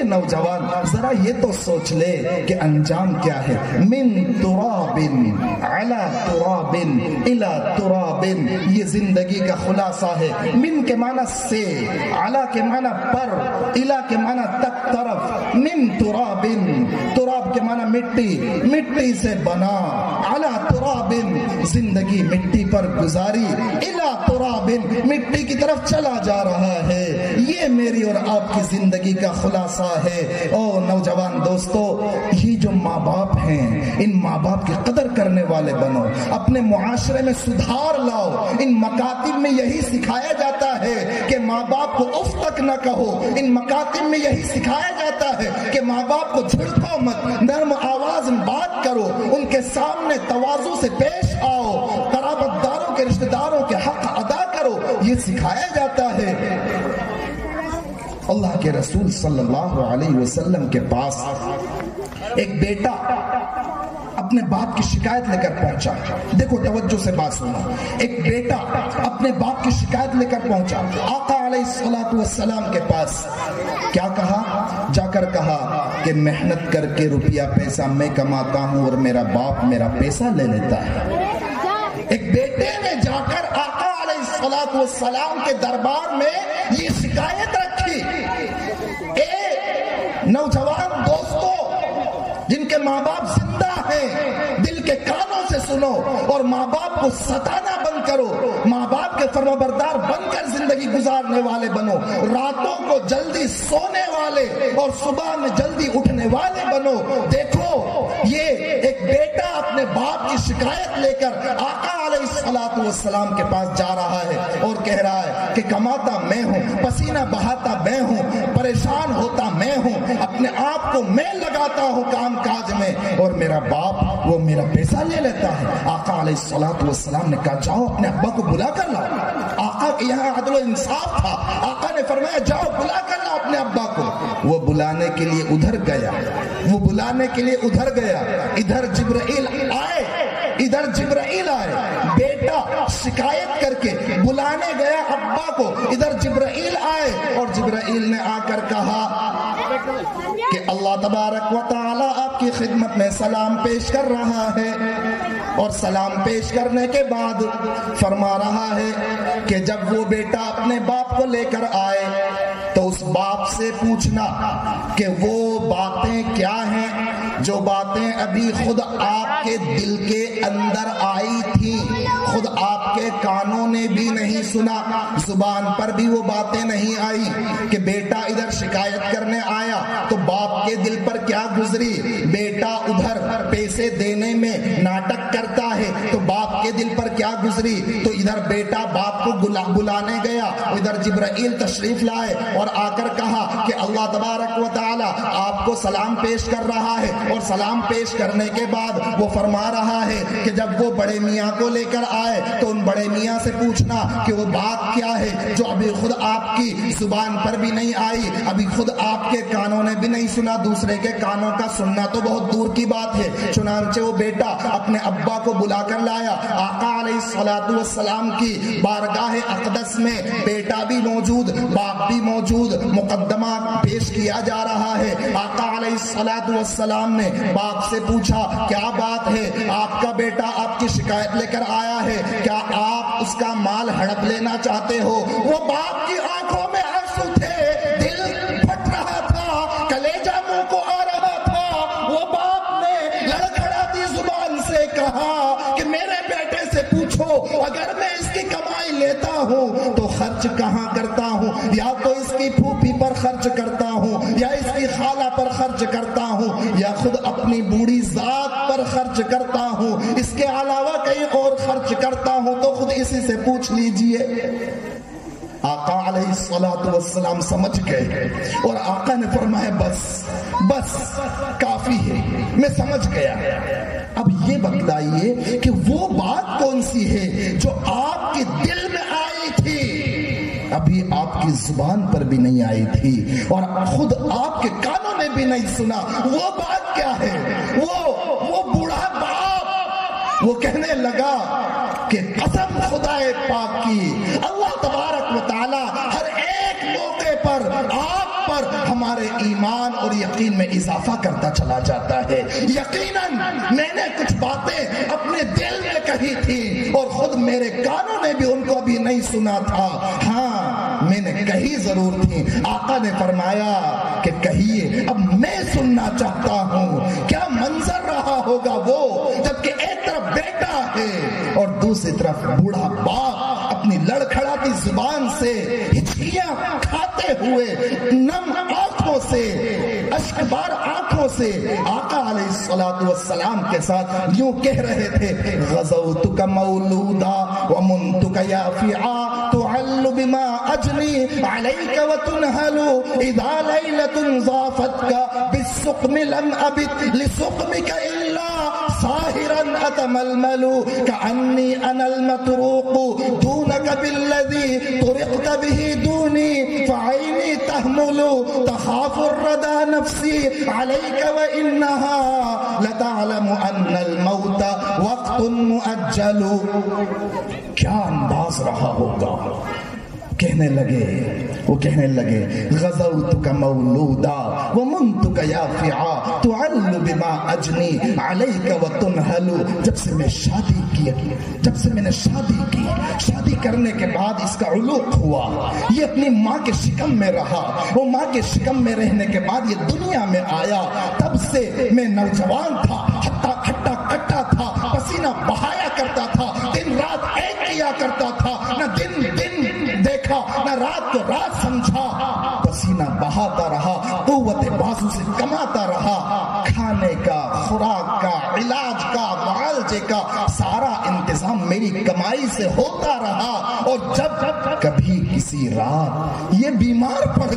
نوجوان ذرا یہ تو سوچ لے کہ انجام کیا ہے. من تراب علی تراب الی تراب. یہ زندگی کا خلاصہ ہے. من کے معنی سے، علی کے معنی پر، الی کے معنی تک، طرف. من تراب، تراب کے معنی مٹی، مٹی سے بنا. علی تراب، زندگی مٹی پر گزاری. الی تراب، مٹی کی طرف چلا جا رہا ہے. یہ میری اور آپ کی زندگی کا خلاصہ ہے. او نوجوان دوستو، یہ جو ماں باپ ہیں، ان ماں باپ کی قدر کرنے والے بنو. اپنے معاشرے میں سدھار لاؤ. ان مکاتب میں یہی سکھایا جاتا ہے کہ ماں باپ کو اف تک نہ کہو. ان مکاتب میں یہی سکھایا جاتا ہے کہ ماں باپ کو جھڑکو مت، نرم آواز میں بات کرو. ان کے سامنے تواضع سے پیش آؤ. قرابت داروں کے، رشتہ داروں کے حق ادا کرو. یہ سکھایا جاتا ہے. اللہ کے رسول صلی اللہ علیہ وسلم کے پاس ایک بیٹا اپنے باپ کی شکایت لے کر پہنچا. دیکھو توجہ سے بات سنو. ایک بیٹا اپنے باپ کی شکایت لے کر پہنچا آقا علیہ الصلوۃ والسلام کے پاس. کیا کہا؟ جا کر کہا کہ محنت کر کے روپیہ پیسہ میں کماتا ہوں اور میرا باپ میرا پیسہ لے لیتا ہے. ایک بیٹے نے جا کر آقا علیہ الصلوۃ والسلام کے دربار میں یہ شکایت رکھی. اے نوجوان دوستو، جن کے ماں باپ زندہ ہیں، دل کے کانوں سے سنو اور ماں باپ کو ستانا بند کرو. ماں باپ کے فرمانبردار بن کر زندگی گزارنے والے بنو. راتوں کو جلدی سونے والے اور صبح میں جلدی اٹھنے والے بنو. دیکھو یہ ایک بیٹا اپنے باپ کی شکایت لے کر آقا علیہ الصلوۃ والسلام کے پاس جا رہا ہے اور کہہ رہا ہے کہ کماتا میں ہوں، پسینہ بہاتا میں ہوں، پریشان ہوتا میں ہوں، اپنے آپ کو میں لگاتا ہوں کام کاج میں اور میرا باپ وہ میرا پیسہ لے لیتا ہے. آقا علیہ الصلوۃ والسلام نے کہا جاؤ اپنے ابا کو بلا کر لاؤ. آقا کے یہاں عدل و انصاف تھا. آقا نے فرمایا جاؤ بلا کر لاؤ اپنے ابا کو. وہ بلانے کے لیے ادھر گیا، وہ بلانے کے لیے ادھر گیا. ادھر جبرائیل آئے. بیٹا شکایت کر کے بلانے گیا ابا کو. ادھر جبرائیل آئے اور جبرائیل نے آ کر کہا کہ اللہ تبارک و تعالی آپ کی خدمت میں سلام پیش کر رہا ہے. اور سلام پیش کرنے کے بعد فرما رہا ہے کہ جب وہ بیٹا اپنے باپ کو لے کر آئے تو اس باپ سے پوچھنا کہ وہ باتیں کیا ہیں جو باتیں ابھی خود آپ کے دل کے اندر آئی تھی، خود آپ کے کانوں نے بھی نہیں سنا، زبان پر بھی وہ باتیں نہیں آئی. کہ بیٹا ادھر شکایت کرنے آیا تو باپ کے دل پر کیا گزری. بیٹا ادھر پیسے دینے میں ناٹک کرتا ہے تو باپ کے دل پر کیا گزری. تو ادھر بیٹا باپ کو بلانے گیا، ادھر جبرائیل تشریف لائے اور آ کر کہا کہ اللہ تبارک و تعالی آپ کو سلام پیش کر رہا ہے. اور سلام پیش کرنے کے بعد وہ فرما رہا ہے کہ جب وہ بڑے میاں کو لے کر آئے تو ان بڑے میاں سے پوچھنا کہ وہ بات کیا ہے جو ابھی خود آپ کی زبان پر بھی نہیں آئی، ابھی خود آپ کے کانوں نے بھی نہیں سنا. دوسرے کے کانوں کا سننا تو بہت دور کی بات ہے. چنانچہ وہ بیٹا اپنے ابا کو بلا کر لایا. آقا علیہ الصلوۃ والسلام کی بارگاہ اقدس میں بیٹا بھی موجود، باپ بھی موجود، مقدمہ پیش کیا جا رہا ہے. آقا علیہ الصلوۃ والسلام نے باپ سے پوچھا کیا بات ہے، آپ کا بیٹا آپ کی شکایت لے کر آیا ہے، کیا آپ اس کا مال ہڑپ لینا چاہتے ہو؟ وہ باپ کی آنکھوں میں آنسو تھے، دل پھٹ رہا تھا، کلیجہ منہ کو آ رہا تھا. وہ باپ نے لڑکھڑاتی زبان سے کہا کہ میرے بیٹے سے پوچھو اگر میں اس کی کمائی لیتا ہوں تو خرچ کہاں کرتا ہوں، یا تو اس کی پھوپھی پر خرچ کرتا ہوں، یا اس کی خالہ پر خرچ کرتا ہوں، یا خود اپنی بوڑھی ذات پر خرچ کرتا ہوں، اس کے علاوہ کہیں اور خرچ کرتا ہوں تو خود اسی سے پوچھ لیجئے. آقا علیہ الصلوۃ والسلام سمجھ گئے اور آقا نے فرمایا بس کافی ہے، میں سمجھ گیا۔ اب یہ بتلائیے کہ وہ بات کون سی ہے جو آپ کے دل میں آئی تھی، ابھی آپ کی زبان پر بھی نہیں آئی تھی اور خود آپ کے کانوں نے بھی نہیں سنا، وہ بات کیا ہے؟ وہ بوڑھا باپ وہ کہنے لگا کہ قسم خدا پاک کی، اللہ تبارک و تعالی ہر ایک موقع پر آپ پر ہمارے ایمان اور یقین میں اضافہ کرتا چلا جاتا ہے۔ یقیناً میں نے کچھ باتیں اپنے دل میں کہی تھی اور خود میرے کانوں نے بھی ان کو ابھی نہیں سنا تھا، ہاں میں نے کہی ضرور تھی۔ آقا نے فرمایا کہ کہیے، اب میں سننا چاہتا ہوں کیا منظر رہا ہوگا وہ، جبکہ ایک طرف بیٹا ہے اور دوسری طرف بوڑھا باپ اپنی لڑکھڑاتی زبان سے ہچکیاں کھاتے ہوئے نم آنکھوں سے، اشکبار آنکھوں سے آقا علیہ الصلوۃ والسلام کے ساتھ یوں کہہ رہے تھے، غزوتک مولودا ومنتک یافعا تعل بما اجنی علیک وتنہل اذا لیلۃ ضافتک بالسقم لم ابت لسقمک الا ساہرا اتململ کأنی انا المطروق دونک بالذی طرقت به دونی فعینی تحمل تخاف الردى نفسی علیک وانہا لتعلم ان الموت وقت مؤجل۔ کیا انداز رہا ہوگا، کہنے لگے غزوتک مولودا ومنتک یافعا تعل بما اجنی علیک وتنہل۔ جب سے میں نے شادی کی، شادی کرنے کے بعد اس کا علوق ہوا، یہ اپنی ماں کے شکم میں رہا، وہ ماں کے شکم میں رہنے کے بعد یہ دنیا میں آیا، تب سے میں نوجوان تھا، ہٹا کٹا تھا، پسینہ بہایا کرتا تھا، دن رات ایک کیا کرتا تھا، نہ دن دیکھا نہ رات کو رات سمجھا، پسینہ بہاتا رہا، قوت بازو سے کماتا رہا، کھانے کا، خوراک کا، علاج کا، معالجے کا سارا انتظام میری کمائی سے ہوتا رہا۔ اور جب کبھی کسی رات یہ بیمار پڑ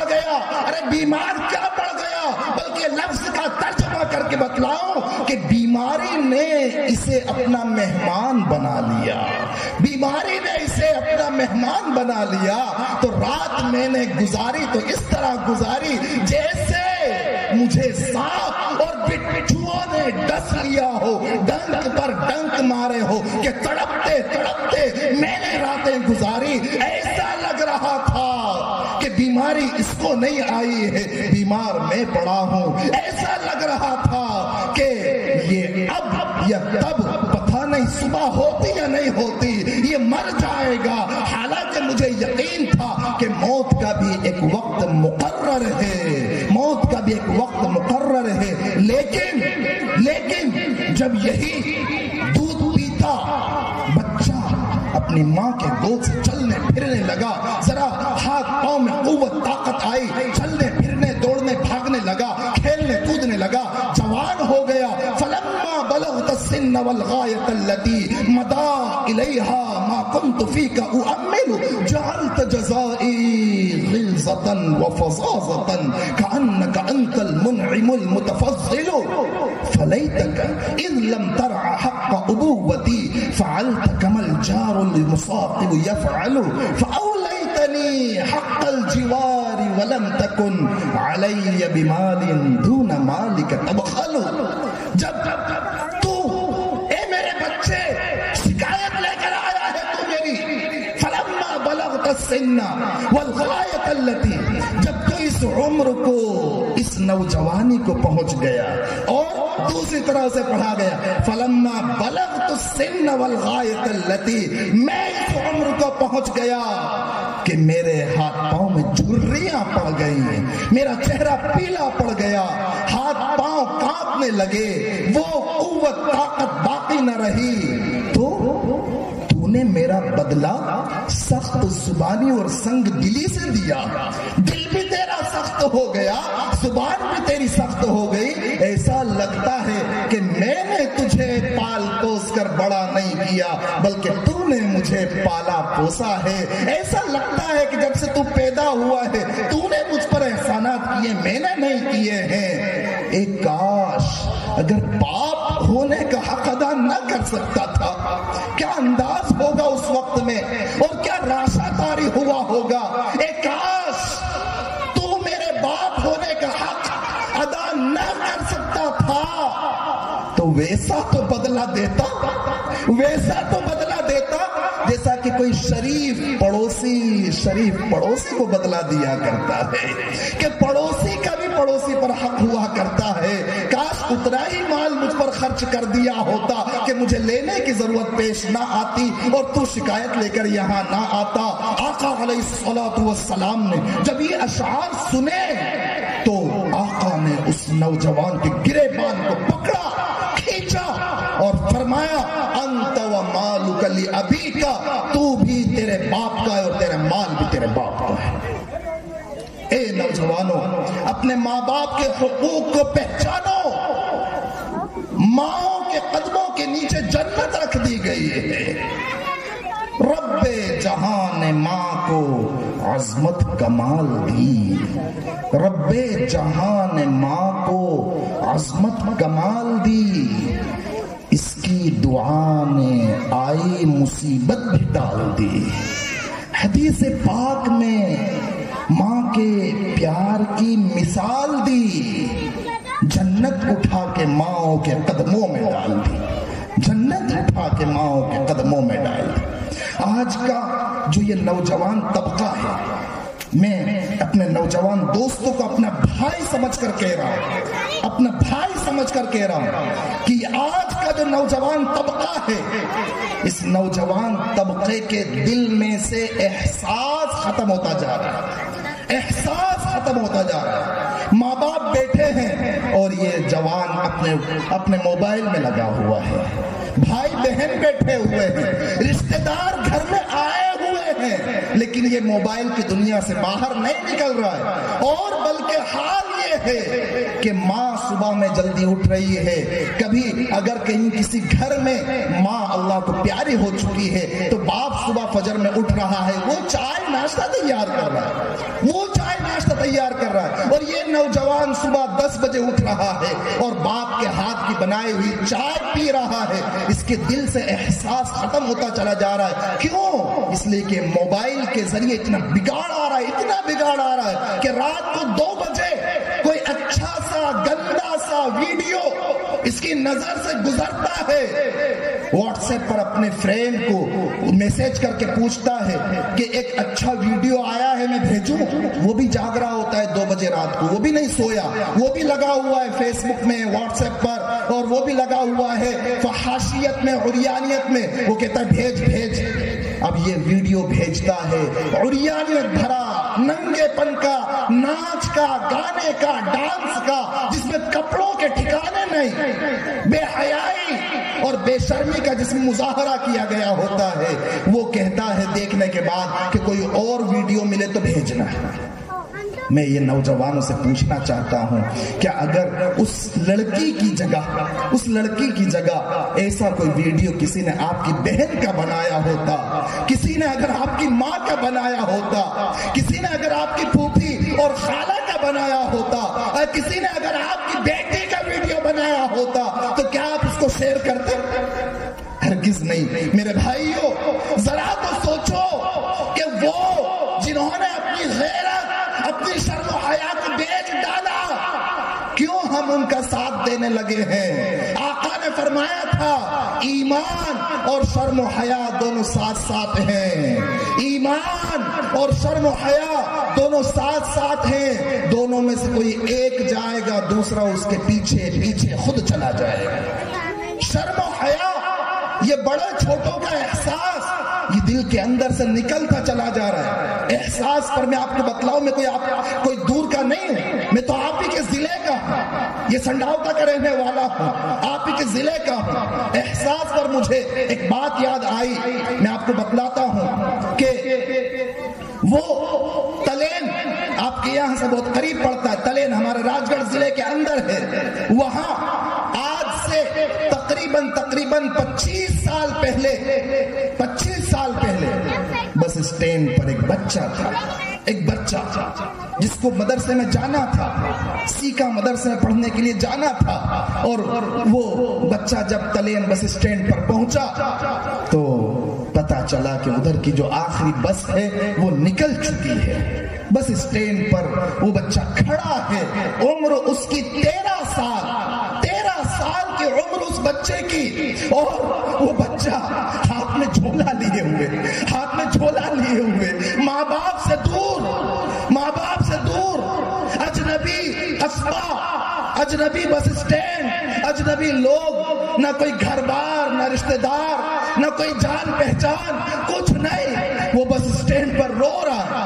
گیا، ارے بیمار کیا پڑ گیا، بلکہ لفظ کا ترجمہ کر کے بتلاؤں کہ بیماری نے اسے اپنا مہمان بنا لیا، تو رات میں نے گزاری تو اس طرح گزاری جیسے مجھے سانپ اور بچھوؤں نے ڈس لیا ہو، ڈنک پر ڈنک مارے ہو کہ تڑپتے میں نے راتیں گزاری۔ ایسا لگ رہا تھا کہ بیماری اس کو نہیں آئی ہے، بیمار میں پڑا ہوں۔ ایسا لگ رہا تھا کہ یہ اب یا تب پتہ نہیں صبح ہوتی یا نہیں ہوتی، یہ مر جائے گا۔ حالانکہ مجھے یقین تھا کہ موت کا بھی ایک وقت مقرر ہے، لیکن جب یہی دودھ پیتا بچہ اپنی ماں کے گود سے چلنے پھرنے لگا، ذرا ہاتھ پاؤں میں قوت طاقت آئی، چلنے پھرنے دوڑنے بھاگنے لگا، کھیلنے کودنے لگا، جوان ہو گیا۔ فلما بلغت السن والغایۃ التي مضى الیہا ما كنت فیک اؤمل جعلت جزائی غلظة وفظاظة كأنك انت المنعم المتفضل فلیتك اذ لم ترع حق ابوتی فعلت كما الجار المصاحب يفعل فأوليتني حق الجوار ولم تكن علي بمال دون مالك تبخل۔ جب تو اے میرے بچے شکایت لے کر آیا ہے تو میری، فلما بلغت السن والغایۃ التي، جب تو اس عمر کو، اس نوجوانی کو پہنچ گیا، اور دوسری طرح سے پڑھا گیا فلما بلغت السن والغایۃ التي، میں اس عمر کو پہنچ گیا کہ میرے ہاتھ پاؤں میں جھریاں پڑ گئی، میرا چہرہ پیلا پڑ گیا، ہاتھ پاؤں کانپنے لگے، وہ قوت طاقت باقی نہ رہی۔ تو نے میرا بدلہ سخت زبانی اور سنگ دلی سے دیا، دل بھی تیرا سخت ہو گیا، زبان بھی تیری سخت ہو گئی۔ ایسا لگتا ہے کہ میں نے تجھے پال پوس کر بڑا نہیں کیا، بلکہ تو نے مجھے پالا پوسا ہے، ایسا لگتا ہے کہ جب سے تو پیدا ہوا ہے تو نے مجھ پر احسانات کیے، میں نے نہیں کیے ہیں۔ ایک کاش اگر باپ ہونے کا حق ادا نہ کر سکتا تھا، کیا انداز ہوگا اس وقت میں، اور کیا راشا تاری ہوا ہوگا۔ ایک کاش تو میرے باپ ہونے کا حق ادا نہ کر سکتا تھا تو ویسا تو بدلہ دیتا، ویسا تو بدلہ دیتا جیسا کہ کوئی شریف پڑوسی کو بدلہ دیا کرتا ہے، کہ پڑوسی کا بھی پڑوسی پر حق ہوا کرتا ہے۔ کاش اتنا ہی مال مجھ پر خرچ کر دیا ہوتا کہ مجھے لینے کی ضرورت پیش نہ آتی اور تو شکایت لے کر یہاں نہ آتا۔ آقا علیہ الصلوۃ والسلام نے جب یہ اشعار سنے تو آقا نے اس نوجوان کے گریبان کو پکڑا، کھینچا اور فرمایا انت و مالک لابیک، تو بھی تیرے باپ کا ہے اور تیرے مال بھی تیرے باپ کا ہے۔ اے نوجوانوں، اپنے ماں باپ کے حقوق کو پہچانو۔ ماں کے قدموں کے نیچے جنت رکھ دی گئی ہے۔ رب جہاں نے ماں کو عظمت کمال دی، رب جہاں نے ماں کو عظمت کمال دی، اس کی دعا نے آئی مصیبت بھی ڈال دی۔ حدیث پاک میں ماں کے پیار کی مثال دی، جنت اٹھا کے ماں کے قدموں میں ڈال دی، جنت اٹھا کے ماں کے قدموں میں ڈال دی۔ آج کا جو یہ نوجوان طبقہ ہے، میں اپنے نوجوان دوستوں کو اپنا بھائی سمجھ کر کہہ رہا ہوں، اپنا بھائی سمجھ کر کہہ رہا ہوں کہ آج کا جو نوجوان طبقہ ہے، اس نوجوان طبقے کے دل میں سے احساس ختم ہوتا جا رہا ہے، احساس ختم ہوتا جا رہا ہے۔ ماں باپ بیٹھے ہیں اور یہ جوان اپنے موبائل میں لگا ہوا ہے، بھائی بہن بیٹھے ہوئے ہیں، رشتہ دار گھر میں آئے ہوئے ہیں، لیکن یہ موبائل کی دنیا سے باہر نہیں نکل رہا ہے۔ اور بلکہ حال یہ ہے کہ ماں صبح میں جلدی اٹھ رہی ہے، کبھی اگر کہیں کسی گھر میں ماں اللہ کو پیاری ہو چکی ہے تو باپ صبح فجر میں اٹھ رہا ہے، وہ چائے ناشتہ تیار کر رہا ہے، وہ چائے ناشتہ تیار کر رہا ہے، اور یہ نوجوان صبح 10 بجے اٹھ رہا ہے اور باپ کے ہاتھ کی بنائی ہوئی چائے پی رہا ہے۔ اس کے دل سے احساس ختم ہوتا چلا جا رہا ہے۔ کیوں؟ اس لیے کہ موبائل کے ذریعے اتنا بگاڑ آ رہا ہے، اتنا بگاڑ آ رہا ہے کہ رات کو 2 بجے کوئی اچھا سا گندا سا ویڈیو اس کی نظر سے گزرتا ہے، واٹس ایپ پر اپنے فرینڈ کو میسج کر کے پوچھتا ہے کہ ایک اچھا ویڈیو آیا ہے میں بھیجوں، وہ بھی جاگ رہا ہوتا ہے 2 بجے رات کو، وہ بھی نہیں سویا، وہ بھی لگا ہوا ہے فیس بک میں، واٹس ایپ پر، اور وہ بھی لگا ہوا ہے فحاشیت میں، عریانیت میں۔ وہ کہتا ہے بھیج بھیج۔ اب یہ ویڈیو بھیجتا ہے عریانیت بھرا، ننگے پن کا، ناچ کا، گانے کا، ڈانس کا، جس میں کپڑوں کے ٹھکانے نہیں، بے حیائی اور بے شرمی کا جس میں مظاہرہ کیا گیا ہوتا ہے۔ وہ کہتا ہے دیکھنے کے بعد کہ کوئی اور ویڈیو ملے تو بھیجنا ہے۔ میں یہ نوجوانوں سے پوچھنا چاہتا ہوں، کیا اگر اس لڑکی کی جگہ ایسا کوئی ویڈیو کسی نے آپ کی بہن کا بنایا ہوتا، کسی نے اگر آپ کی ماں کا بنایا ہوتا، کسی نے اگر آپ کی پھوپھی اور خالہ کا بنایا ہوتا، اور کسی نے اگر آپ کی بیٹی کا ویڈیو بنایا ہوتا، تو کیا آپ اس کو شیئر کرتے؟ ہرگز نہیں۔ میرے بھائیوں، ذرا تو سوچو کہ وہ جنہوں نے اپنی غیرت، اپنی شرم و حیا کو بیچ ڈالا، کیوں ہم ان کا ساتھ دینے لگے ہیں؟ آقا نے فرمایا تھا ایمان اور شرم و حیا دونوں ساتھ ساتھ ہیں، ایمان اور شرم و حیا دونوں ساتھ ساتھ ہیں، دونوں میں سے کوئی ایک جائے گا دوسرا اس کے پیچھے پیچھے خود چلا جائے گا۔ شرم و حیا، یہ بڑے چھوٹوں کا احساس یہ دل کے اندر سے نکلتا چلا جا رہا ہے۔ احساس پر میں آپ کو بتلاؤں، میں کوئی دور کا نہیں ہوں، میں تو آپ ہی کے ضلع کا ہوں، یہ سنڈاوتا کا رہنے والا ہوں، آپ ہی کے ضلع کا ہوں۔ احساس پر مجھے ایک بات یاد آئی، میں آپ کو بتلاتا ہوں کہ وہ تلین آپ کے یہاں سے بہت قریب پڑتا ہے، تلین ہمارے راج گڑھ ضلع کے اندر ہے، وہاں آج سے تقریباً تقریباً 25 سال پہلے بس اسٹینڈ پر ایک بچہ تھا جس کو مدرسے میں جانا تھا، سیکھا مدرسے میں پڑھنے کے لیے جانا تھا، اور وہ بچہ جب تلین بس اسٹینڈ پر پہنچا تو پتا چلا کہ ادھر کی جو آخری بس ہے وہ نکل چکی ہے۔ بس اسٹینڈ پر وہ بچہ کھڑا ہے، عمر اس کی 13 سال کی عمر اس بچے کی، اور وہ بچہ ہاتھ میں جھولا لیے ہوئے ماں باپ سے دور، اجنبی قصبہ، اجنبی بس اسٹینڈ، اجنبی لوگ، نہ کوئی گھر بار، نہ رشتہ دار، نہ کوئی جان پہچان، کچھ نہیں۔ وہ بس اسٹینڈ پر رو رہا ہے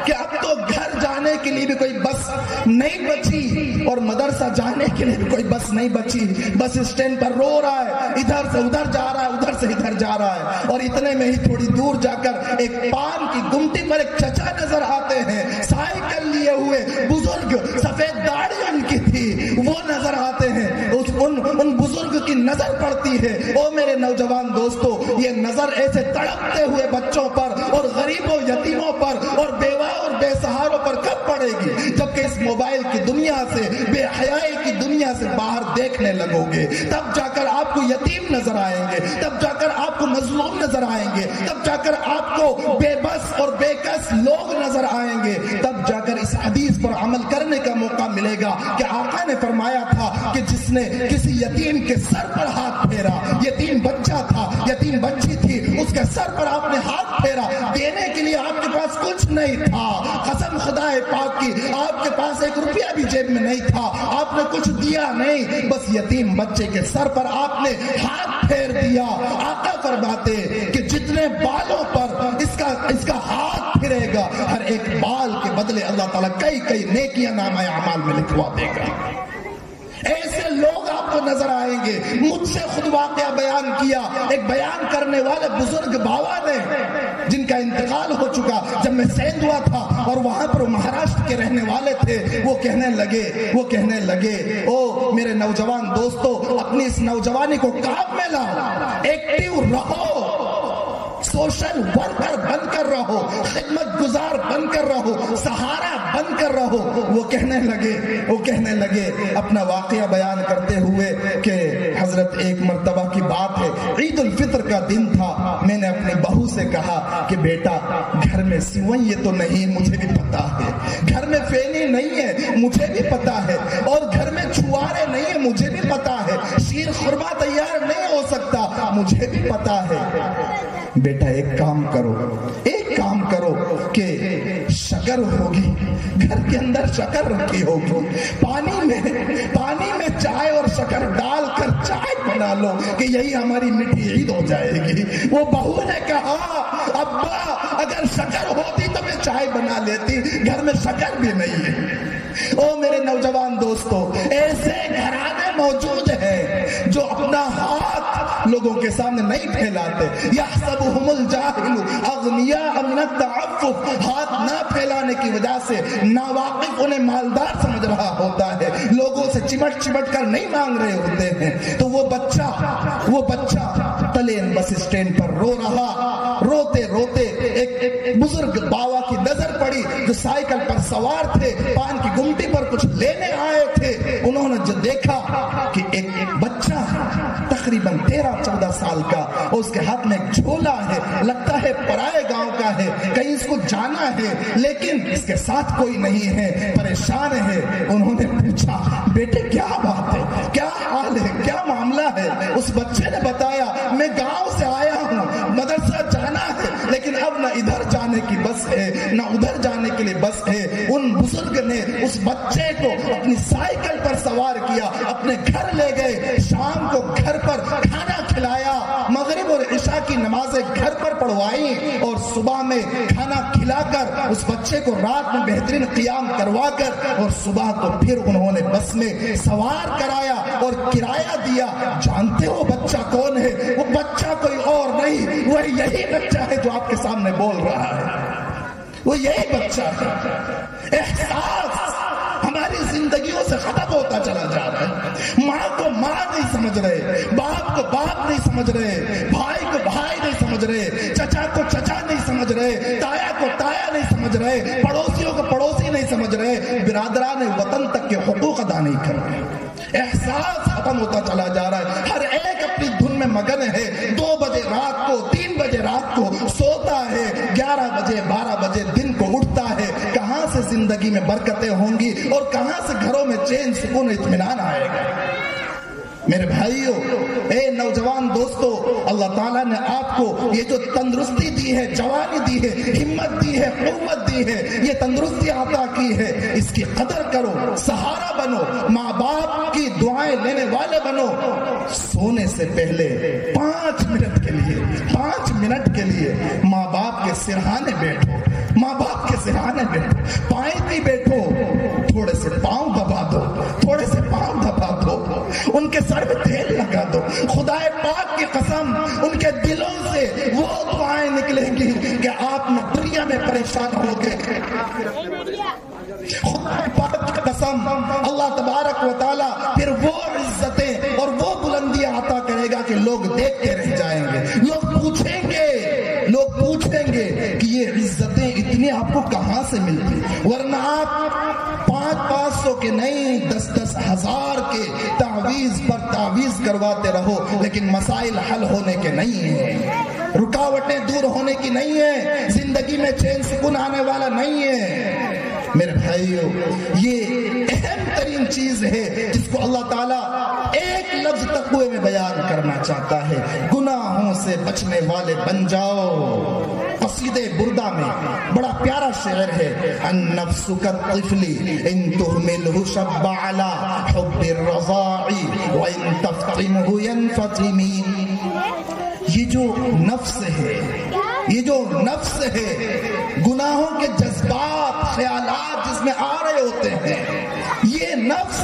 کہ اب تو گھر جانے کے لیے بھی کوئی بس نہیں بچی اور مدرسہ جانے کے لیے بھی کوئی بس نہیں بچی۔ بس اسٹینڈ پر رو رہا ہے، ادھر سے ادھر جا رہا ہے، ادھر سے ادھر جا رہا ہے، اور اتنے میں ہی تھوڑی دور جا کر ایک پان کی گمٹی پر ایک چچا نظر آتے ہیں، سائیکل لیے ہوئے بزرگ، سفید داڑھی ان کی تھی، وہ نظر آتے ہیں۔ ان بزرگ کی نظر پڑتی ہے۔ او میرے نوجوان دوستو، یہ نظر ایسے تڑپتے ہوئے بچوں پر اور غریبوں یتیموں پر اور بیوہ اور بے سہاروں پر کب پڑے گی؟ جبکہ اس موبائل کی دنیا سے، بے حیائی کی دنیا سے باہر دیکھنے لگو گے، تب جا کر آپ کو یتیم نظر آئیں گے، تب جا کر آپ کو مظلوم نظر آئیں گے، تب جا کر آپ کو بے بس اور بے کس لوگ نظر آئیں گے، تب جا کر اس حدیث پر عمل کرنے کا موقع ملے گا کہ آقا نے فرمایا تھا کہ جس نے کسی یتیم کے سر پر ہاتھ پھیرا، یتیم بچہ تھا، یتیم بچی تھی، اس کے سر پر آپ نے ہاتھ پھیرا، دینے کے لیے آپ کے پاس کچھ نہیں تھا، قسم خدا پاک کی، آپ کے پاس 1 روپیہ بھی جیب میں نہیں تھا، آپ نے کچھ دیا نہیں، بس یتیم بچے کے سر پر آپ نے ہاتھ پھیر دیا۔ آقا فرماتے کہ جتنے بالوں پر اس کا ہاتھ پھرے گا، ہر ایک بال کے بدلے اللہ تعالیٰ کئی نیکیاں نامہ اعمال میں لکھوا دے گا۔ ایسے لوگ آپ کو نظر آئیں گے۔ مجھ سے خود واقعہ بیان کیا ایک بیان کرنے والے بزرگ بابا نے، جن کا انتقال ہو چکا، جب میں سیند ہوا تھا اور وہاں پر مہاراشٹر کے رہنے والے تھے، وہ کہنے لگے او میرے نوجوان دوستو، اپنی اس نوجوانی کو کام میں لاؤ، ایکٹیو رہو، سوشل ورکر بن کر رہو، خدمت گزار بن کر رہو، سہارا بن کر رہو۔ وہ کہنے لگے اپنا واقعہ بیان کرتے ہوئے کہ حضرت ایک مرتبہ کی بات ہے، عید الفطر کا دن تھا، میں نے اپنی بہو سے کہا کہ بیٹا گھر میں سوئیں تو نہیں، مجھے بھی پتا ہے، گھر میں فینی نہیں ہے، مجھے بھی پتا ہے، اور گھر میں چھوارے نہیں ہے، مجھے بھی پتا ہے، شیر خورما تیار نہیں ہو سکتا، مجھے بھی پتا ہے۔ بیٹا ایک کام کرو کہ شکر ہوگی، گھر کے اندر شکر رکھی ہوگی، پانی میں چائے اور شکر ڈال کر چائے بنا لو کہ یہی ہماری میٹھی عید ہو جائے گی۔ وہ بہو نے کہا ابا اگر شکر ہوتی تو میں چائے بنا لیتی، گھر میں شکر بھی نہیں ہے۔ او میرے نوجوان دوستو، ایسے گھرانے موجود ہیں جو اپنا ہاتھ لوگوں کے سامنے نہیں پھیلاتے۔ یحسبہم الجاہل اغنیاء من التعفف، ہاتھ نہ پھیلانے کی وجہ سے ناواقف انہیں مالدار سمجھ رہا ہوتا ہے، لوگوں سے چمٹ کر نہیں مانگ رہے ہوتے ہیں۔ تو وہ بچہ تلین بس اسٹینڈ پر رو رہا، روتے ایک بزرگ باوا کی نظر پڑی جو سائیکل پر سوار تھے، پان کی گمٹی پر کچھ لینے آئے تھے۔ انہوں نے جو دیکھا کہ ایک بچہ تقریباً 13-14 سال کا، اور اس کے ہاتھ میں ایک جھولا ہے، لگتا ہے پرائے گاؤں کا ہے، کہیں اس کو جانا ہے، لیکن اس کے ساتھ کوئی نہیں ہے، پریشان ہے۔ انہوں نے پوچھا بیٹے کیا بات ہے، کیا حال ہے، کیا معاملہ ہے؟ اس بچے نے بتایا میں گاؤں سے آیا ہوں، مدرسہ جانا ہے، لیکن اب نہ ادھر جانے کی بس ہے نہ ادھر جانے کے لیے بس ہے۔ ان بزرگ نے اس بچے کو اپنی سائیکل پر سوار کیا، اپنے گھر لے گئے، شام کو گھر پر کھانا کھلایا، مغرب اور عشاء کی نمازیں گھر پر پڑھوائی، اور صبح میں کھانا کھلا کر اس بچے کو رات میں بہترین قیام کروا کر، اور صبح کو پھر انہوں نے بس میں سوار کرایا اور کرایہ دیا۔ جانتے ہو بچہ کون ہے؟ وہ بچہ کوئی اور نہیں، وہ یہی بچہ ہے جو آپ کے سامنے بول رہا ہے، وہ یہی بچہ ہے۔ احساس ہماری زندگی زندگیوں سے ختم ہوتا چلا جا رہا ہے. ماں کو ماں نہیں سمجھ رہے, باپ کو باپ نہیں سمجھ رہے, بھائی کو بھائی نہیں سمجھ رہے, چچا کو چچا نہیں سمجھ رہے, تایا کو تایا نہیں سمجھ رہے, پڑوسیوں کو پڑوسی نہیں سمجھ رہے, برادران وطن تک کے حقوق ادا نہیں کر رہے. احساس ختم ہوتا چلا جا رہا ہے. ہر ایک اپنی دھن میں مگن ہے. 2 بجے رات کو 3 بجے رات کو سوتا ہے, 11 بجے 12 بجے دن کو اٹھتا ہے. کہاں سے زندگی میں برکتیں ہوں گی اور کہاں سے گھروں میں چین سکون اطمینان آئے گا؟ میرے بھائیوں, اے نوجوان دوستو, اللہ تعالیٰ نے آپ کو یہ جو تندرستی دی ہے, جوانی دی ہے, ہمت دی ہے, قوت دی ہے, یہ تندرستی عطا کی ہے, اس کی قدر کرو, سہارا بنو, ماں باپ کی دعائیں لینے والے بنو. سونے سے پہلے 5 منٹ کے لیے ماں باپ کے سرہانے بیٹھو, ماں باپ کے سرہانے بیٹھو, پائیں بھی بیٹھو, تھوڑے سے پاؤں دبا دو, تھوڑے سے پاؤں دبا دو, ان کے سر میں تیل لگا دو. خدا پاک کی قسم ان کے دلوں سے وہ دعائیں نکلیں گی کہ آپ نے دنیا میں پریشان ہو گئے. خدا پاک کی قسم اللہ تبارک و تعالیٰ پھر وہ عزتیں اور وہ بلندیاں عطا کرے گا کہ لوگ دیکھتے رہ جائیں گے. لوگ پوچھیں گے کہ یہ عزتیں اتنی آپ کو کہاں سے ملتی, ورنہ آپ 500 کے نہیں 10 ہزار کے تعویذ پر تعویذ کرواتے رہو, لیکن مسائل حل ہونے کے نہیں ہیں, رکاوٹیں دور ہونے کی نہیں ہے, زندگی میں چین سکون آنے والا نہیں ہے. میرے بھائیو, یہ اہم ترین چیز ہے جس کو اللہ تعالیٰ ایک لفظ تقوی میں بیان کرنا چاہتا ہے. گناہوں سے بچنے والے بن جاؤ. قصیدہ بردہ میں بڑا پیارا شعر ہے, النفس كالطفل ان تهمله شب على حب الرضاع وان تفطمه ينفطم. یہ جو نفس ہے, گناہوں کے جذبات, خیالات جس میں آ رہے ہوتے ہیں, یہ نفس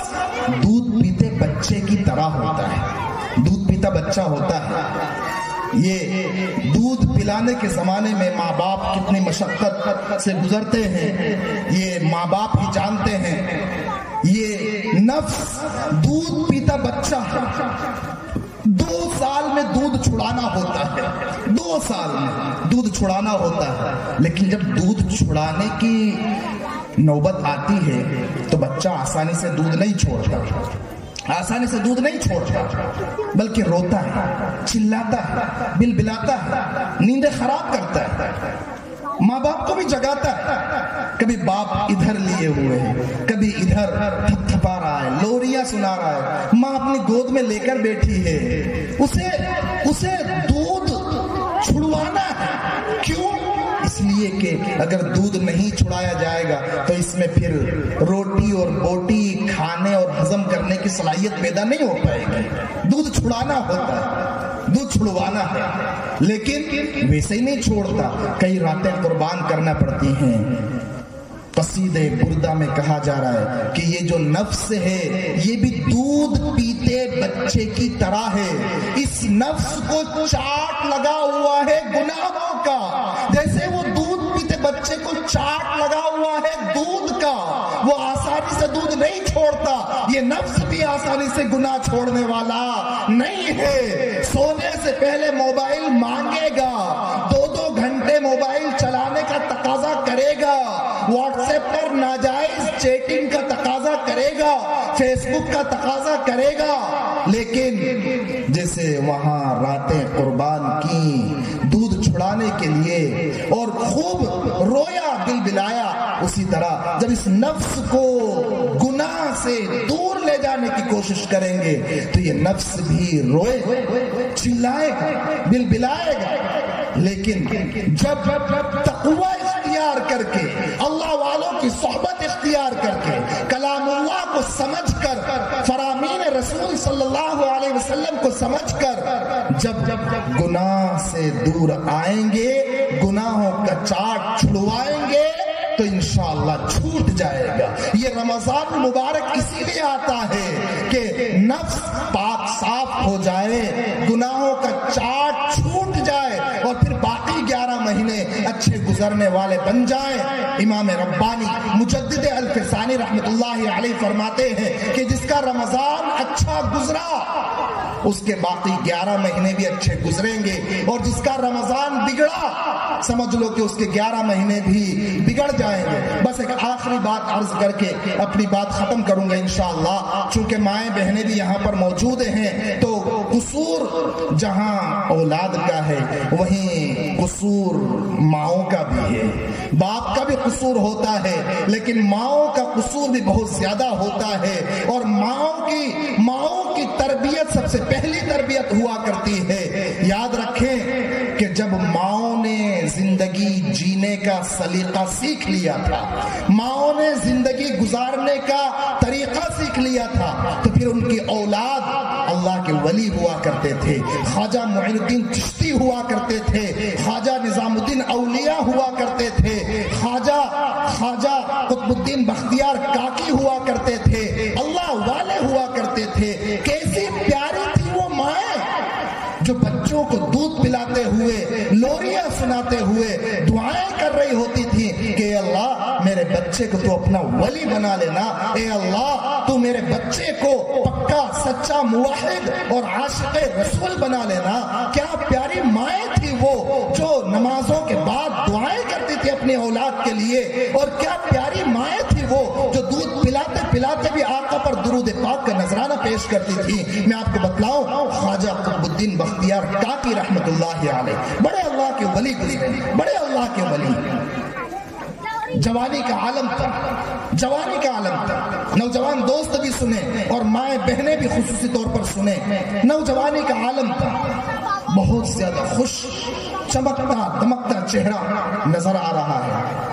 دودھ پیتے بچے کی طرح ہوتا ہے. دودھ پیتا بچہ ہوتا ہے. یہ دودھ پلانے کے زمانے میں ماں باپ کتنی مشقت سے گزرتے ہیں, یہ ماں باپ ہی جانتے ہیں. یہ نفس دودھ پیتا بچہ ہے. 2 سال میں دودھ چھڑانا ہوتا ہے, 2 سال میں دودھ چھڑانا ہوتا ہے. لیکن جب دودھ چھڑانے کی نوبت آتی ہے تو بچہ آسانی سے دودھ نہیں چھوڑتا, بلکہ روتا ہے, چلاتا ہے, بلبلاتا ہے, نیندیں خراب کرتا ہے, ماں باپ کو بھی جگاتا ہے. کبھی باپ ادھر لیے ہوئے ہیں, کبھی ادھر تھپ تھپا رہا ہے, لوریاں سنا رہا ہے, ماں اپنی گود میں لے کر بیٹھی ہے, اسے دودھ چھڑوانا ہے. کیوں؟ اس لیے کہ اگر دودھ نہیں چھڑایا جائے گا تو اس میں پھر روٹی اور بوٹی کھانے اور ہضم کرنے کی صلاحیت پیدا نہیں ہو پائے گی. دودھ چھڑانا ہوتا ہے, دودھ چھڑوانا ہے, لیکن ویسے ہی نہیں چھوڑتا, کئی راتیں قربان کرنا پڑتی ہیں. قصیدہ بردہ میں کہا جا رہا ہے کہ یہ جو نفس ہے یہ بھی دودھ پیتے بچے کی طرح ہے. اس نفس کو چاٹ لگا ہوا ہے گناہوں کا, جیسے وہ دودھ پیتے بچے کو چاٹ لگا ہوا ہے دودھ کا. وہ آسانی سے دودھ نہیں چھوڑتا, یہ نفس بھی آسانی سے گناہ چھوڑنے والا نہیں ہے. سونے سے پہلے موبائل مانگے گا, 2 گھنٹے موبائل چلانے کا تقاضا کرے گا, واٹس ایپ پر ناجائز چیٹنگ کا تقاضا کرے گا, فیس بک کا تقاضا کرے گا. لیکن جیسے وہاں راتیں قربان کی دودھ چھڑانے کے لیے اور خوب رویا دل بلایا, اسی طرح جب اس نفس کو گناہ سے دور لے جانے کی کوشش کریں گے تو یہ نفس بھی روئے, چلائے گا, دل بلائے گا. لیکن جب تقوی اختیار کر کے, اللہ والوں کی صحبت اختیار کر کے, کلام اللہ کو سمجھ کر, فرامین رسول صلی اللہ علیہ وسلم کو سمجھ کر جب گناہ سے دور آئیں گے, گناہوں کا چاٹ چھڑوائیں گے تو انشاءاللہ چھوٹ جائے گا. یہ رمضان مبارک اسی لیے آتا ہے کہ نفس پاک صاف ہو جائے, گناہوں کا چاٹ چھوٹ جائے اور پھر باقی 11 مہینے اچھے گزرنے والے بن جائیں. امام ربانی مجدد الفسانی رحمت اللہ علیہ فرماتے ہیں کہ جس کا رمضان اچھا گزرا اس کے باقی 11 مہینے بھی اچھے گزریں گے، اور جس کا رمضان بگڑا سمجھ لو کہ اس کے 11 مہینے بھی بگڑ جائیں گے۔ بس ایک آخری بات عرض کر کے اپنی بات ختم کروں گا انشاءاللہ، چونکہ مائیں بہنیں بھی یہاں پر موجود ہیں، تو قصور جہاں اولاد کا ہے وہیں قصور ماؤں کا بھی ہے۔ باپ کا بھی قصور ہوتا ہے لیکن ماؤں کا قصور بھی بہت زیادہ ہوتا ہے، اور ماؤں کی تربیت سب سے پہلی تربیت ہوا کرتی ہے۔ یاد رکھیں کہ جب ماؤں نے زندگی جینے کا سلیقہ سیکھ لیا تھا، ماؤں نے زندگی گزارنے کا طریقہ سیکھ لیا تھا، تو پھر ان کی اولاد اللہ کے ولی ہوا کرتے تھے۔ خواجہ معین الدین چشتی ہوا کرتے تھے، خواجہ نظام الدین اولیاء ہوا کرتے تھے، خواجہ قطب الدین بختیار کاکی ہوا کرتے تھے، اللہ والے ہوا کرتے تھے۔ کیسی پیاری تھی وہ مائیں جو بچوں کو دودھ پلاتے ہوئے، لوریاں سناتے ہوئے دعائیں کر رہی ہوتی تھی کہ اے اللہ میرے بچے کو تو اپنا ولی بنا لینا، اے اللہ تو میرے بچے کو پکا سچا موحد اور عاشق رسول بنا لینا۔ کیا پیاری مائیں تھی وہ جو نمازوں کے بعد دعائیں کرتی تھی اپنی اولاد کے لیے، اور کیا پیاری مائیں تھی وہ جو دودھ پلاتے پلاتے بھی آقا پر درود پاک کا نذرانہ پیش کرتی تھی۔ میں آپ کو بتلاؤں، خواجہ قطب الدین بختیار کاکی رحمت اللہ علیہ بڑے اللہ کے ولی گزرے، بڑے اللہ کے ولی۔ جوانی کا عالم تھا، جوانی کا عالم تھا۔ نوجوان دوست بھی سنیں اور مائیں بہنیں بھی خصوصی طور پر سنیں، نوجوانی کا عالم تھا، بہت زیادہ خوش چمکتا دمکتا چہرہ نظر آ رہا ہے۔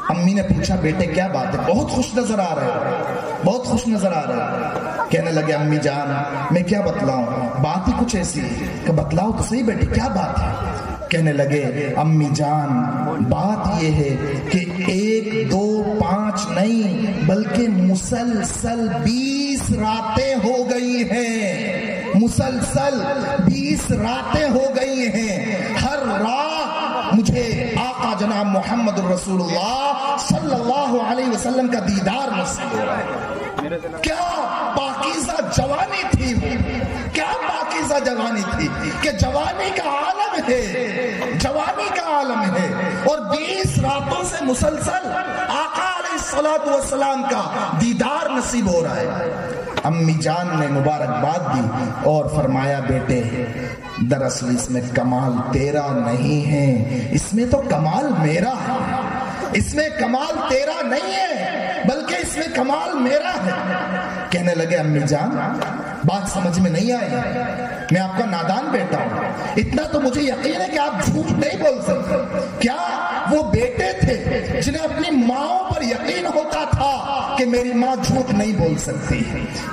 امی نے پوچھا بیٹے کیا بات ہے؟ بہت خوش نظر آ رہے ہو، بہت خوش نظر آ رہے ہو۔ کہنے لگے امی جان میں کیا بتلاؤں، بات ہی کچھ ایسی کہ بتلاؤ تو صحیح بیٹے کیا بات ہے؟ کہنے لگے امی جان بات یہ ہے کہ 1 2 5 نہیں بلکہ مسلسل 20 راتیں ہو گئی ہیں، مسلسل 20 راتیں ہو گئی ہیں، ہر رات مجھے آقا جناب محمد الرسول اللہ صلی اللہ علیہ وسلم کا دیدار نصیب ہو رہا ہے۔ کیا پاکیزہ جوانی تھی، کیا پاکیزہ جوانی تھی کہ جوانی کا عالم ہے، جوانی کا عالم ہے، اور 20 راتوں سے مسلسل آقا علیہ الصلوۃ والسلام کا دیدار نصیب ہو رہا ہے۔ امی جان نے مبارکباد دی اور فرمایا بیٹے دراصل اس میں کمال تیرا نہیں ہے، اس میں تو کمال میرا ہے، اس میں کمال تیرا نہیں ہے بلکہ اس میں کمال میرا ہے۔ کہنے لگے امی جان بات سمجھ میں نہیں آئی، میں آپ کا نادان بیٹا ہوں، اتنا تو مجھے یقین ہے کہ آپ جھوٹ نہیں بول سکتے۔ کیا وہ بیٹے تھے جنہیں اپنی ماں پر یقین ہوتا تھا کہ میری ماں جھوٹ نہیں بول سکتی،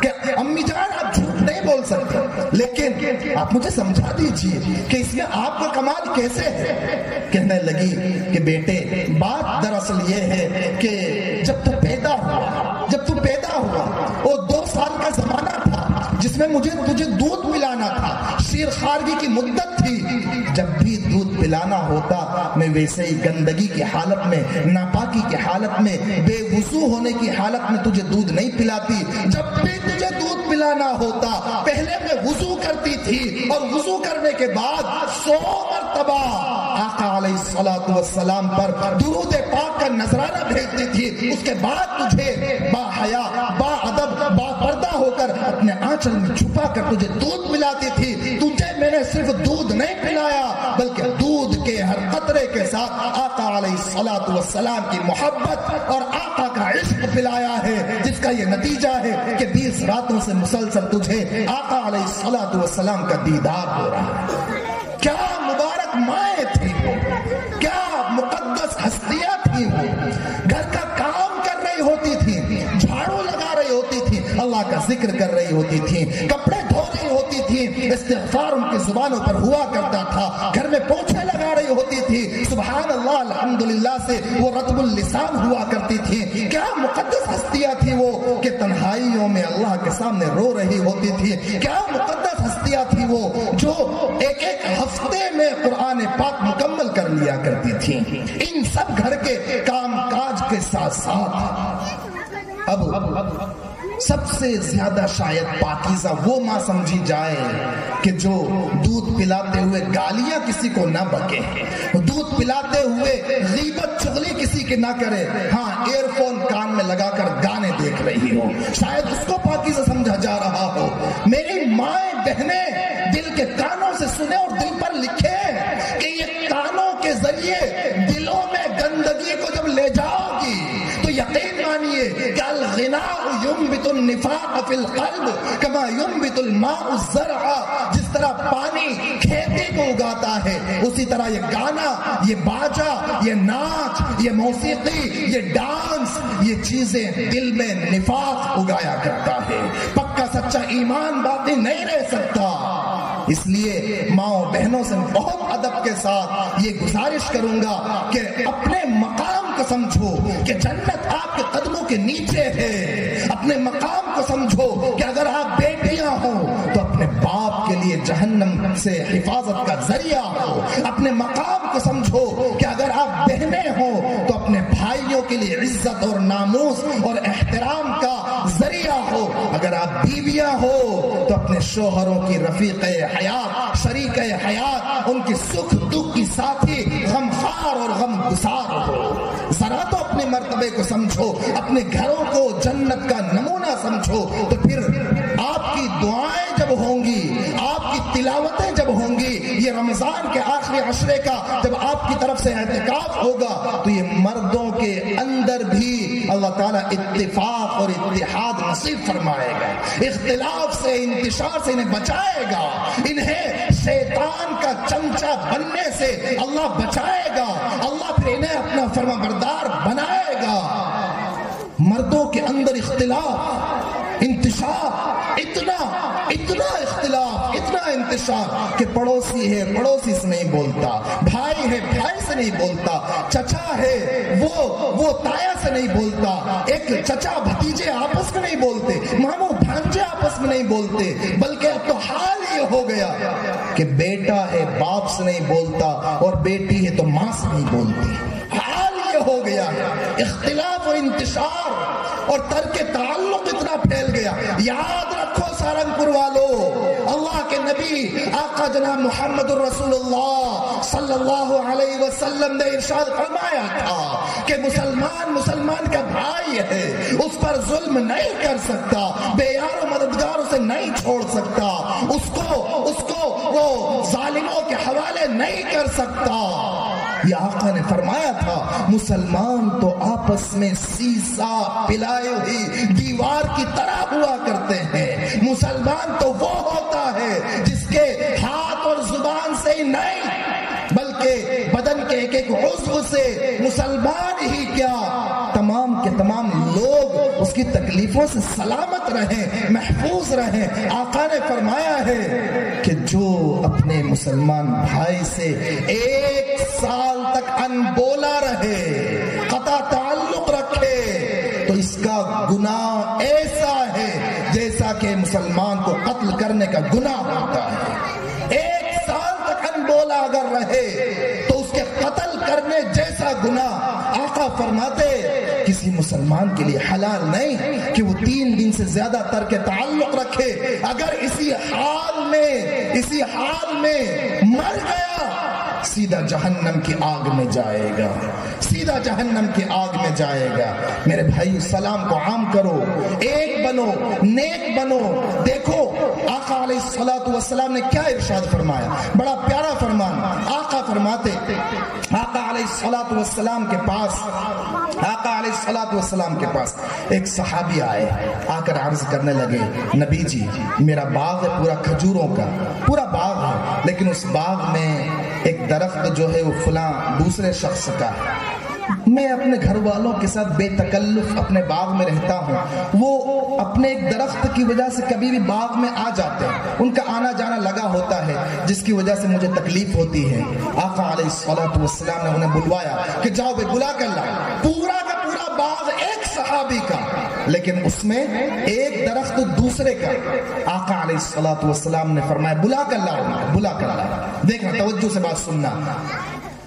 کہ امی جان آپ جھوٹ نہیں بول سکتے، لیکن آپ مجھے سمجھا دیجئے کہ اس میں آپ کا کمال کیسے ہے؟ کہنے لگی کہ بیٹے بات دراصل یہ ہے کہ جب تو پیدا ہوا وہ 2 سال کا زمانہ تھا جس میں مجھے تجھے دودھ پلانا تھا، شیر خارگی کی مدت تھی، جب بھی دودھ پلانا ہوتا میں ویسے ہی گندگی کی حالت میں، ناپاکی کی حالت میں، بے وضو ہونے کی حالت میں تجھے دودھ نہیں پلاتی، جب بھی تجھے دودھ پلانا ہوتا پہلے میں وضو کرتی تھی اور وضو کرنے کے بعد 100 مرتبہ آقا علیہ الصلوۃ والسلام پر درود پاک کا نذرانہ بھیجتی تھی، اس کے بعد تجھے با حیا با ادب با پردہ ہو کر اپنے آنچل میں چھپا کر تجھے دودھ پلاتی تھی۔ تجھے میں نے صرف دودھ نہیں پلایا بلکہ دودھ کے ہر قطرے کے ساتھ آقا علیہ الصلوۃ والسلام کی محبت اور آقا کا عشق پلایا ہے، جس کا یہ نتیجہ ہے کہ 20 راتوں سے مسلسل تجھے آقا علیہ الصلوۃ والسلام کا دیدار ہو رہا ہے۔ کیا مبارک مائیں تھی وہ، کیا مقدس ہستیاں تھی وہ، گھر کا کام کر رہی ہوتی تھی، جھاڑو لگا رہی ہوتی تھی، اللہ کا ذکر کر رہی ہوتی تھی، کپڑے دھو رہی ہوتی تھی، استغفار ان کی زبانوں پر ہوا کرتا تھا، گھر میں پوچھے لگا رہی ہوتی تھی، سبحان اللہ الحمدللہ سے وہ رطب اللسان ہوا کرتی تھی۔ کیا مقدس ہستیاں تھی وہ کہ تنہائیوں میں اللہ کے سامنے رو رہی ہوتی تھی، کیا مقدس ہستیاں تھی وہ جو ایک ہفتے میں قرآن پاک مکمل کر لیا کرتی تھی۔ ان سب گھر کے کام کاج کے ساتھ ساتھ اب سب سے زیادہ شاید پاکیزہ وہ ماں سمجھی جائے کہ جو دودھ پلاتے ہوئے گالیاں کسی کو نہ بکے، دودھ پلاتے ہوئے غیبت چغلی کسی کی نہ کرے، ہاں ایئر فون کان میں لگا کر گانے دیکھ رہی ہو، شاید اس کو پاکیزہ سمجھا جا رہا ہو۔ میری مائیں بہنیں دل کے کانوں سے سنیں اور دل پر لکھے کہ یہ کانوں کے ذریعے دلوں میں گندگی کو جب لے جاؤ گی تو یقین مانیے کہ الغناء ينبت النفاق فی القلب کما ينبت الماء الزرع، جس طرح پانی کھیتی کو اگاتا ہے اسی طرح یہ گانا، یہ باجا، یہ ناچ، یہ موسیقی، یہ ڈانس، یہ چیزیں دل میں نفاق اگایا کرتا ہے، پکا سچا ایمان باقی نہیں رہ سکتا۔ اس لیے ماؤں بہنوں سے بہت ادب کے ساتھ یہ گزارش کروں گا کہ اپنے مقام کو سمجھو کہ جنت آپ کے قدموں کے نیچے ہے، اپنے مقام کو سمجھو کہ اگر آپ بیٹیاں ہو تو اپنے باپ کے لیے جہنم سے حفاظت کا ذریعہ ہو، اپنے مقام کو سمجھو کہ اگر آپ بہنیں ہو تو اپنے بھائیوں کے لیے عزت اور ناموس اور احترام کا ذریعہ ہو، اگر آپ بیویاں ہو تو اپنے شوہروں کی رفیق حیات، شریک حیات، ان کی سکھ دکھ کی ساتھی، غمخوار اور غم گسار ہو۔ ذرا تو اپنے مرتبے کو سمجھو، اپنے گھروں کو جنت کا نمونہ سمجھو، تو پھر آپ کی دعائیں جب ہوں گی، آپ کی تلاوتیں جب ہوں گی، یہ رمضان کے آخری عشرے کا جب آپ کی طرف سے اعتکاف ہوگا تو یہ مردوں کے اندر بھی اللہ تعالیٰ اتفاق اور اتحاد نصیب فرمائے گا، اختلاف سے، انتشار سے انہیں بچائے گا، انہیں شیطان کا چمچہ بننے سے اللہ بچائے گا، اللہ پھر انہیں اپنا فرما بردار بنائے گا۔ مردوں کے اندر اختلاف، انتشار، اتنا اختلاف، اتنا انتشار کہ پڑوسی ہے پڑوسی سے نہیں بولتا، بھائی ہے بھائی سے نہیں بولتا، چچا ہے وہ تایا سے نہیں بولتا، ایک چچا بھتیجے آپس میں نہیں بولتے، ماموں بھانجے آپس میں نہیں بولتے، بلکہ اب تو حال یہ ہو گیا کہ بیٹا ہے باپ سے نہیں بولتا اور بیٹی ہے تو ماں سے نہیں بولتی۔ حال یہ ہو گیا ہے، اختلاف اور انتشار اور ترک تعلق اتنا پھیل گیا۔ یاد رکھو سہارنپور والوں، اللہ کے نبی آقا جناب محمد الرسول اللہ صلی اللہ علیہ وسلم نے ارشاد فرمایا تھا کہ مسلمان کا بھائی ہے، اس پر ظلم نہیں کر سکتا، بے یار و مددگاروں سے نہیں چھوڑ سکتا، اس کو وہ ظالموں کے حوالے نہیں کر سکتا۔ یہ آقا نے فرمایا تھا مسلمان تو آپس میں سیسا پلائے ہوئی دیوار کی طرح ہوا کرتے ہیں، مسلمان تو وہ ہوتا ہے جس کے ہاتھ اور زبان سے ہی نہیں بلکہ بدن کے ایک ایک عضو سے مسلمان ہی کیا تمام کے تمام لوگ اس کی تکلیفوں سے سلامت رہیں، محفوظ رہیں۔ آقا نے فرمایا ہے کہ جو اپنے مسلمان بھائی سے 1 سال تک انبولا رہے، قطع تعلق رکھے، تو اس کا گناہ ایسا ہے جیسا کہ مسلمان کو قتل کرنے کا گناہ ہوتا ہے۔ 1 سال تک انبولا اگر رہے تو اس کے قتل کرنے جیسا گناہ۔ آقا فرماتے کسی مسلمان کے لیے حلال نہیں کہ وہ 3 دن سے زیادہ ترک تعلق رکھے، اگر اسی حال میں مر گیا سیدھا جہنم کی آگ میں جائے گا، سیدھا جہنم کی آگ میں جائے گا۔ میرے بھائی سلام کو عام کرو، ایک بنو، نیک بنو۔ دیکھو آقا علیہ الصلوۃ والسلام نے کیا ارشاد فرمایا، بڑا پیارا فرمان۔ آقا فرماتے آقا علیہ الصلوۃ والسلام کے پاس ایک صحابی آئے، آ کر عرض کرنے لگے نبی جی میرا باغ ہے پورا کھجوروں کا، پورا باغ ہے، لیکن اس باغ میں ایک درخت جو ہے وہ فلاں دوسرے شخص کا ہے، میں اپنے گھر والوں کے ساتھ بے تکلف اپنے باغ میں رہتا ہوں، وہ اپنے ایک درخت کی وجہ سے کبھی بھی باغ میں آ جاتے ہیں، ان کا آنا جانا لگا ہوتا ہے جس کی وجہ سے مجھے تکلیف ہوتی ہے۔ آقا علیہ الصلوۃ والسلام نے انہیں بلوایا کہ جاؤ بے بلا کر لاؤ، پورا کا پورا باغ ایک صحابی کا لیکن اس میں ایک درخت دوسرے کا۔ آقا علیہ الصلوۃ والسلام نے فرمایا بلا کر لاؤ، بلا کر لاؤ۔ دیکھنا توجہ سے بات سننا،